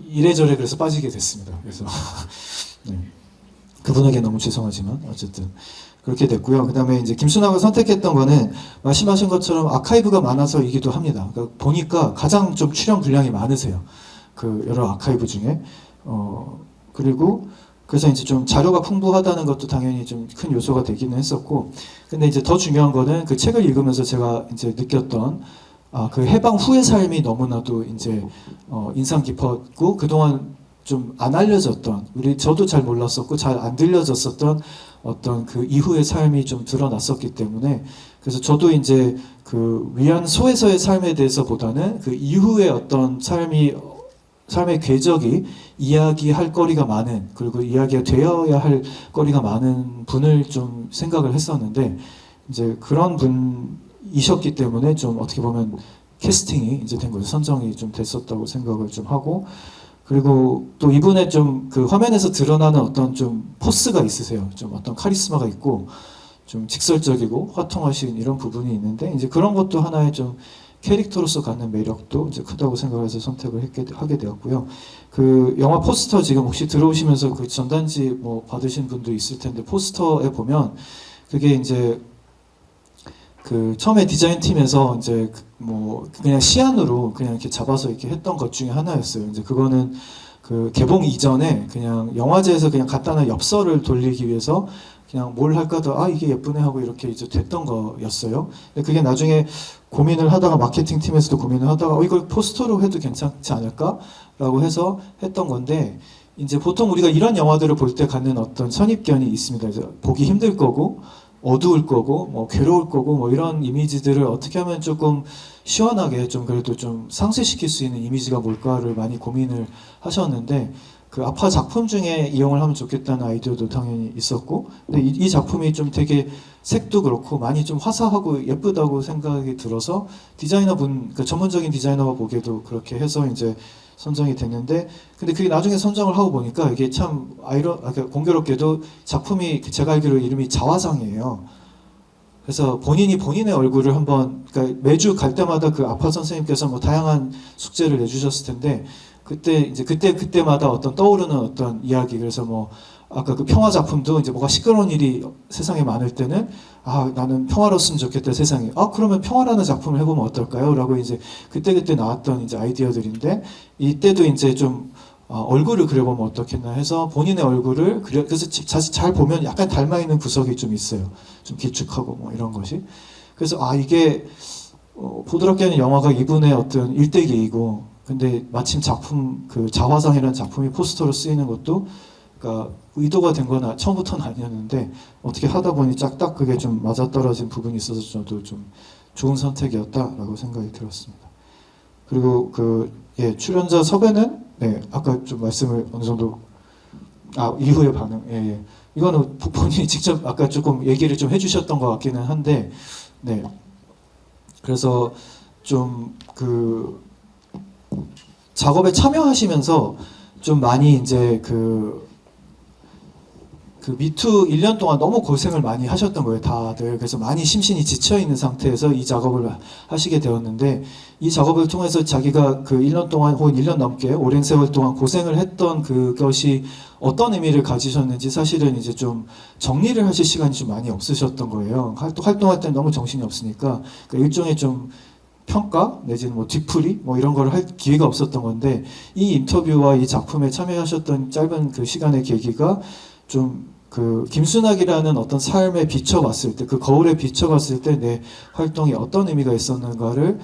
이래저래 그래서 빠지게 됐습니다. 그래서 네. 그분에게 너무 죄송하지만 어쨌든 그렇게 됐고요. 그다음에 이제 김순학을 선택했던 거는 말씀하신 것처럼 아카이브가 많아서이기도 합니다. 그러니까 보니까 가장 좀 출연 분량이 많으세요. 그 여러 아카이브 중에 그리고 그래서 이제 좀 자료가 풍부하다는 것도 당연히 좀 큰 요소가 되기는 했었고, 근데 이제 더 중요한 거는 그 책을 읽으면서 제가 이제 느꼈던 그 해방 후의 삶이 너무나도 이제 인상 깊었고 그동안 좀 안 알려졌던 저도 잘 몰랐었고 잘 안 들려졌었던 어떤 그 이후의 삶이 좀 드러났었기 때문에 그래서 저도 이제 그 위안소에서의 삶에 대해서보다는 그 이후의 어떤 삶의 궤적이 이야기할 거리가 많은 그리고 이야기가 되어야 할 거리가 많은 분을 좀 생각을 했었는데 이제 그런 분이셨기 때문에 좀 어떻게 보면 캐스팅이 이제 된 거죠. 선정이 좀 됐었다고 생각을 좀 하고 그리고 또 이분의 좀 그 화면에서 드러나는 어떤 좀 포스가 있으세요. 좀 어떤 카리스마가 있고 좀 직설적이고 화통하신 이런 부분이 있는데 이제 그런 것도 하나의 좀 캐릭터로서 갖는 매력도 이제 크다고 생각해서 선택을 하게 되었고요. 그 영화 포스터 지금 혹시 들어오시면서 그 전단지 뭐 받으신 분도 있을 텐데 포스터에 보면 그게 이제 그 처음에 디자인 팀에서 이제 뭐 그냥 시안으로 그냥 이렇게 잡아서 이렇게 했던 것 중에 하나였어요. 이제 그거는 그 개봉 이전에 그냥 영화제에서 그냥 간단한 엽서를 돌리기 위해서 그냥 뭘 할까도 이게 예쁘네 하고 이렇게 이제 됐던 거였어요. 근데 그게 나중에 고민을 하다가 마케팅 팀에서도 고민을 하다가 이걸 포스터로 해도 괜찮지 않을까라고 해서 했던 건데 이제 보통 우리가 이런 영화들을 볼 때 갖는 어떤 선입견이 있습니다. 이제 보기 힘들 거고 어두울 거고 뭐 괴로울 거고 뭐 이런 이미지들을 어떻게 하면 조금 시원하게 좀 그래도 좀 상쇄시킬 수 있는 이미지가 뭘까를 많이 고민을 하셨는데 그 아파 작품 중에 이용을 하면 좋겠다는 아이디어도 당연히 있었고 근데 이 작품이 좀 되게 색도 그렇고 많이 좀 화사하고 예쁘다고 생각이 들어서 디자이너분 그 전문적인 디자이너가 보기에도 그렇게 해서 이제 선정이 됐는데 근데 그게 나중에 선정을 하고 보니까 이게 참 공교롭게도 작품이 제가 알기로 이름이 자화상이에요. 그래서 본인이 본인의 얼굴을 한번, 그러니까 매주 갈 때마다 그 아파 선생님께서 뭐 다양한 숙제를 내주셨을 텐데, 그때마다 어떤 떠오르는 어떤 이야기, 그래서 뭐 아까 그 평화 작품도 이제 뭐가 시끄러운 일이 세상에 많을 때는 아, 나는 평화로웠으면 좋겠다 세상이. 아, 그러면 평화라는 작품을 해보면 어떨까요? 라고 이제 그때 나왔던 이제 아이디어들인데, 이때도 이제 좀 얼굴을 그려보면 어떻겠나 해서 본인의 얼굴을 그래서 사실 잘 보면 약간 닮아 있는 구석이 좀 있어요. 좀 길쭉하고 뭐 이런 것이. 그래서 아, 이게 보드랍게 하는 영화가 이분의 어떤 일대기이고, 근데 마침 작품 그 자화상이라는 작품이 포스터로 쓰이는 것도 그러니까 의도가 된 건 처음부터는 아니었는데 어떻게 하다 보니 딱 그게 좀 맞아떨어진 부분이 있어서 저도 좀 좋은 선택이었다라고 생각이 들었습니다. 그리고 출연자 섭외는 아까 좀 말씀을 어느 정도 이후의 반응 이거는 본인이 직접 아까 조금 얘기를 좀 해주셨던 것 같기는 한데 그래서 좀 작업에 참여하시면서 좀 많이 이제 그 미투 1년 동안 너무 고생을 많이 하셨던 거예요, 다들. 그래서 많이 심신이 지쳐 있는 상태에서 이 작업을 하시게 되었는데, 이 작업을 통해서 자기가 그 1년 동안 혹은 1년 넘게 오랜 세월 동안 고생을 했던 그것이 어떤 의미를 가지셨는지 사실은 이제 좀 정리를 하실 시간이 좀 많이 없으셨던 거예요. 활동할 때는 너무 정신이 없으니까 일종의 좀 평가 내지는 뭐 뒤풀이 뭐 이런 걸 할 기회가 없었던 건데, 이 인터뷰와 이 작품에 참여하셨던 짧은 그 시간의 계기가 좀 김순학이라는 어떤 삶에 비춰봤을 때, 그 거울에 비춰봤을 때 내 활동이 어떤 의미가 있었는가를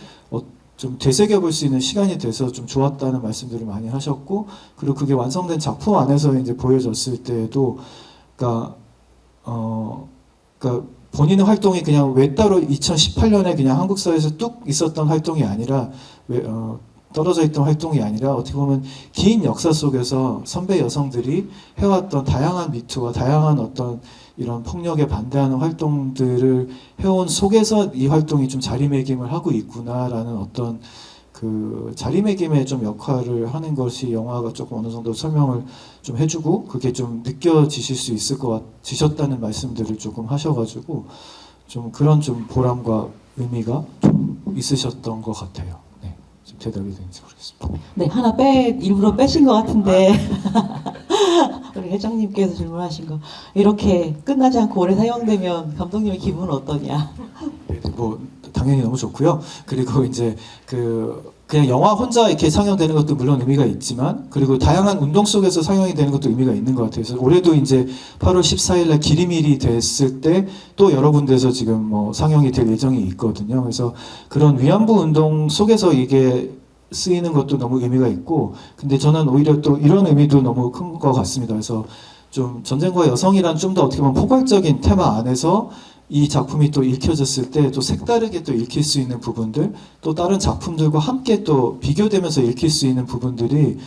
좀 되새겨볼 수 있는 시간이 돼서 좀 좋았다는 말씀들을 많이 하셨고, 그리고 그게 완성된 작품 안에서 이제 보여졌을 때에도, 그러니까 본인의 활동이 그냥 외따로 2018년에 그냥 한국 사회에서 뚝 있었던 활동이 아니라 떨어져 있던 활동이 아니라 어떻게 보면 긴 역사 속에서 선배 여성들이 해왔던 다양한 미투와 다양한 어떤 이런 폭력에 반대하는 활동들을 해온 속에서 이 활동이 좀 자리매김을 하고 있구나라는 어떤 그 자리매김의 좀 역할을 하는 것이 영화가 조금 어느 정도 설명을 좀 해주고 그게 좀 느껴지실 수 있을 지셨다는 말씀들을 조금 하셔가지고 좀 그런 좀 보람과 의미가 좀 있으셨던 것 같아요. 네, 좀 대답이 되는지 모르겠습니다. 네, 하나 일부러 빼신 것 같은데 우리 회장님께서 질문하신 거 이렇게 끝나지 않고 오래 사용되면 감독님의 기분은 어떠냐? 네, 뭐 당연히 너무 좋고요. 그리고 이제 그냥 영화 혼자 이렇게 상영되는 것도 물론 의미가 있지만, 그리고 다양한 운동 속에서 상영이 되는 것도 의미가 있는 것 같아요. 그래서 올해도 이제 8월 14일날 기리밀이 됐을 때 또 여러 군데서 지금 뭐 상영이 될 예정이 있거든요. 그래서 그런 위안부 운동 속에서 이게 쓰이는 것도 너무 의미가 있고, 근데 저는 오히려 또 이런 의미도 너무 큰 것 같습니다. 그래서 좀 전쟁과 여성이란 좀 더 어떻게 보면 포괄적인 테마 안에서 이 작품이 또 읽혀졌을 때 또 색다르게 또 읽힐 수 있는 부분들, 또 다른 작품들과 함께 또 비교되면서 읽힐 수 있는 부분들이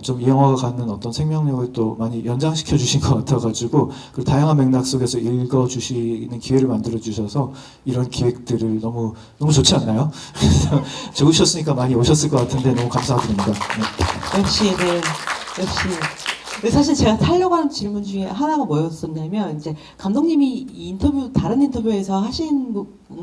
좀 이 영화가 갖는 어떤 생명력을 또 많이 연장시켜 주신 것 같아가지고, 그 다양한 맥락 속에서 읽어 주시는 기회를 만들어 주셔서 이런 기획들을 너무 좋지 않나요? 그래서 좋으셨으니까 많이 오셨을 것 같은데 너무 감사드립니다. 네. 역시. 근데 사실 제가 하려고 하는 질문 중에 하나가 뭐였었냐면, 이제 감독님이 다른 인터뷰에서 하신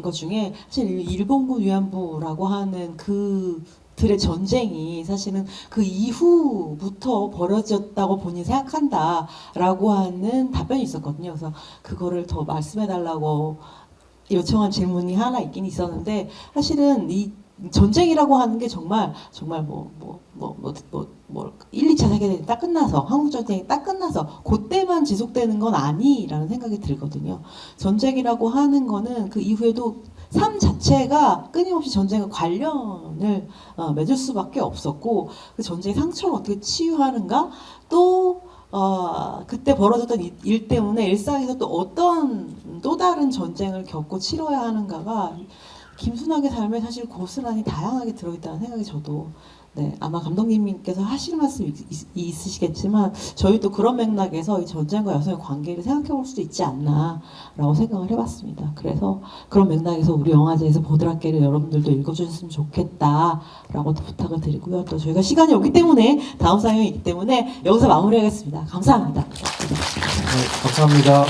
것 중에 사실 일본군 위안부라고 하는 그들의 전쟁이 사실은 그 이후부터 벌어졌다고 본인이 생각한다라고 하는 답변이 있었거든요. 그래서 그거를 더 말씀해달라고 요청한 질문이 하나 있긴 있었는데, 사실은 이 전쟁이라고 하는 게 정말 1, 2차 세계대전이 딱 끝나서, 한국전쟁이 딱 끝나서 그때만 지속되는 건 아니라는 생각이 들거든요. 전쟁이라고 하는 거는 그 이후에도 삶 자체가 끊임없이 전쟁과 관련을 맺을 수밖에 없었고, 그 전쟁의 상처를 어떻게 치유하는가, 또 그때 벌어졌던 일 때문에 일상에서 또 어떤 또 다른 전쟁을 겪고 치러야 하는가가 김순학의 삶에 사실 고스란히 다양하게 들어있다는 생각이 저도, 아마 감독님께서 하실 말씀이 있으시겠지만 저희도 그런 맥락에서 이 전쟁과 여성의 관계를 생각해 볼 수도 있지 않나라고 생각을 해봤습니다. 그래서 그런 맥락에서 우리 영화제에서 보드랍게를 여러분들도 읽어주셨으면 좋겠다라고 부탁을 드리고요. 또 저희가 시간이 없기 때문에 다음 상영이 있기 때문에 여기서 마무리하겠습니다. 감사합니다. 네, 감사합니다.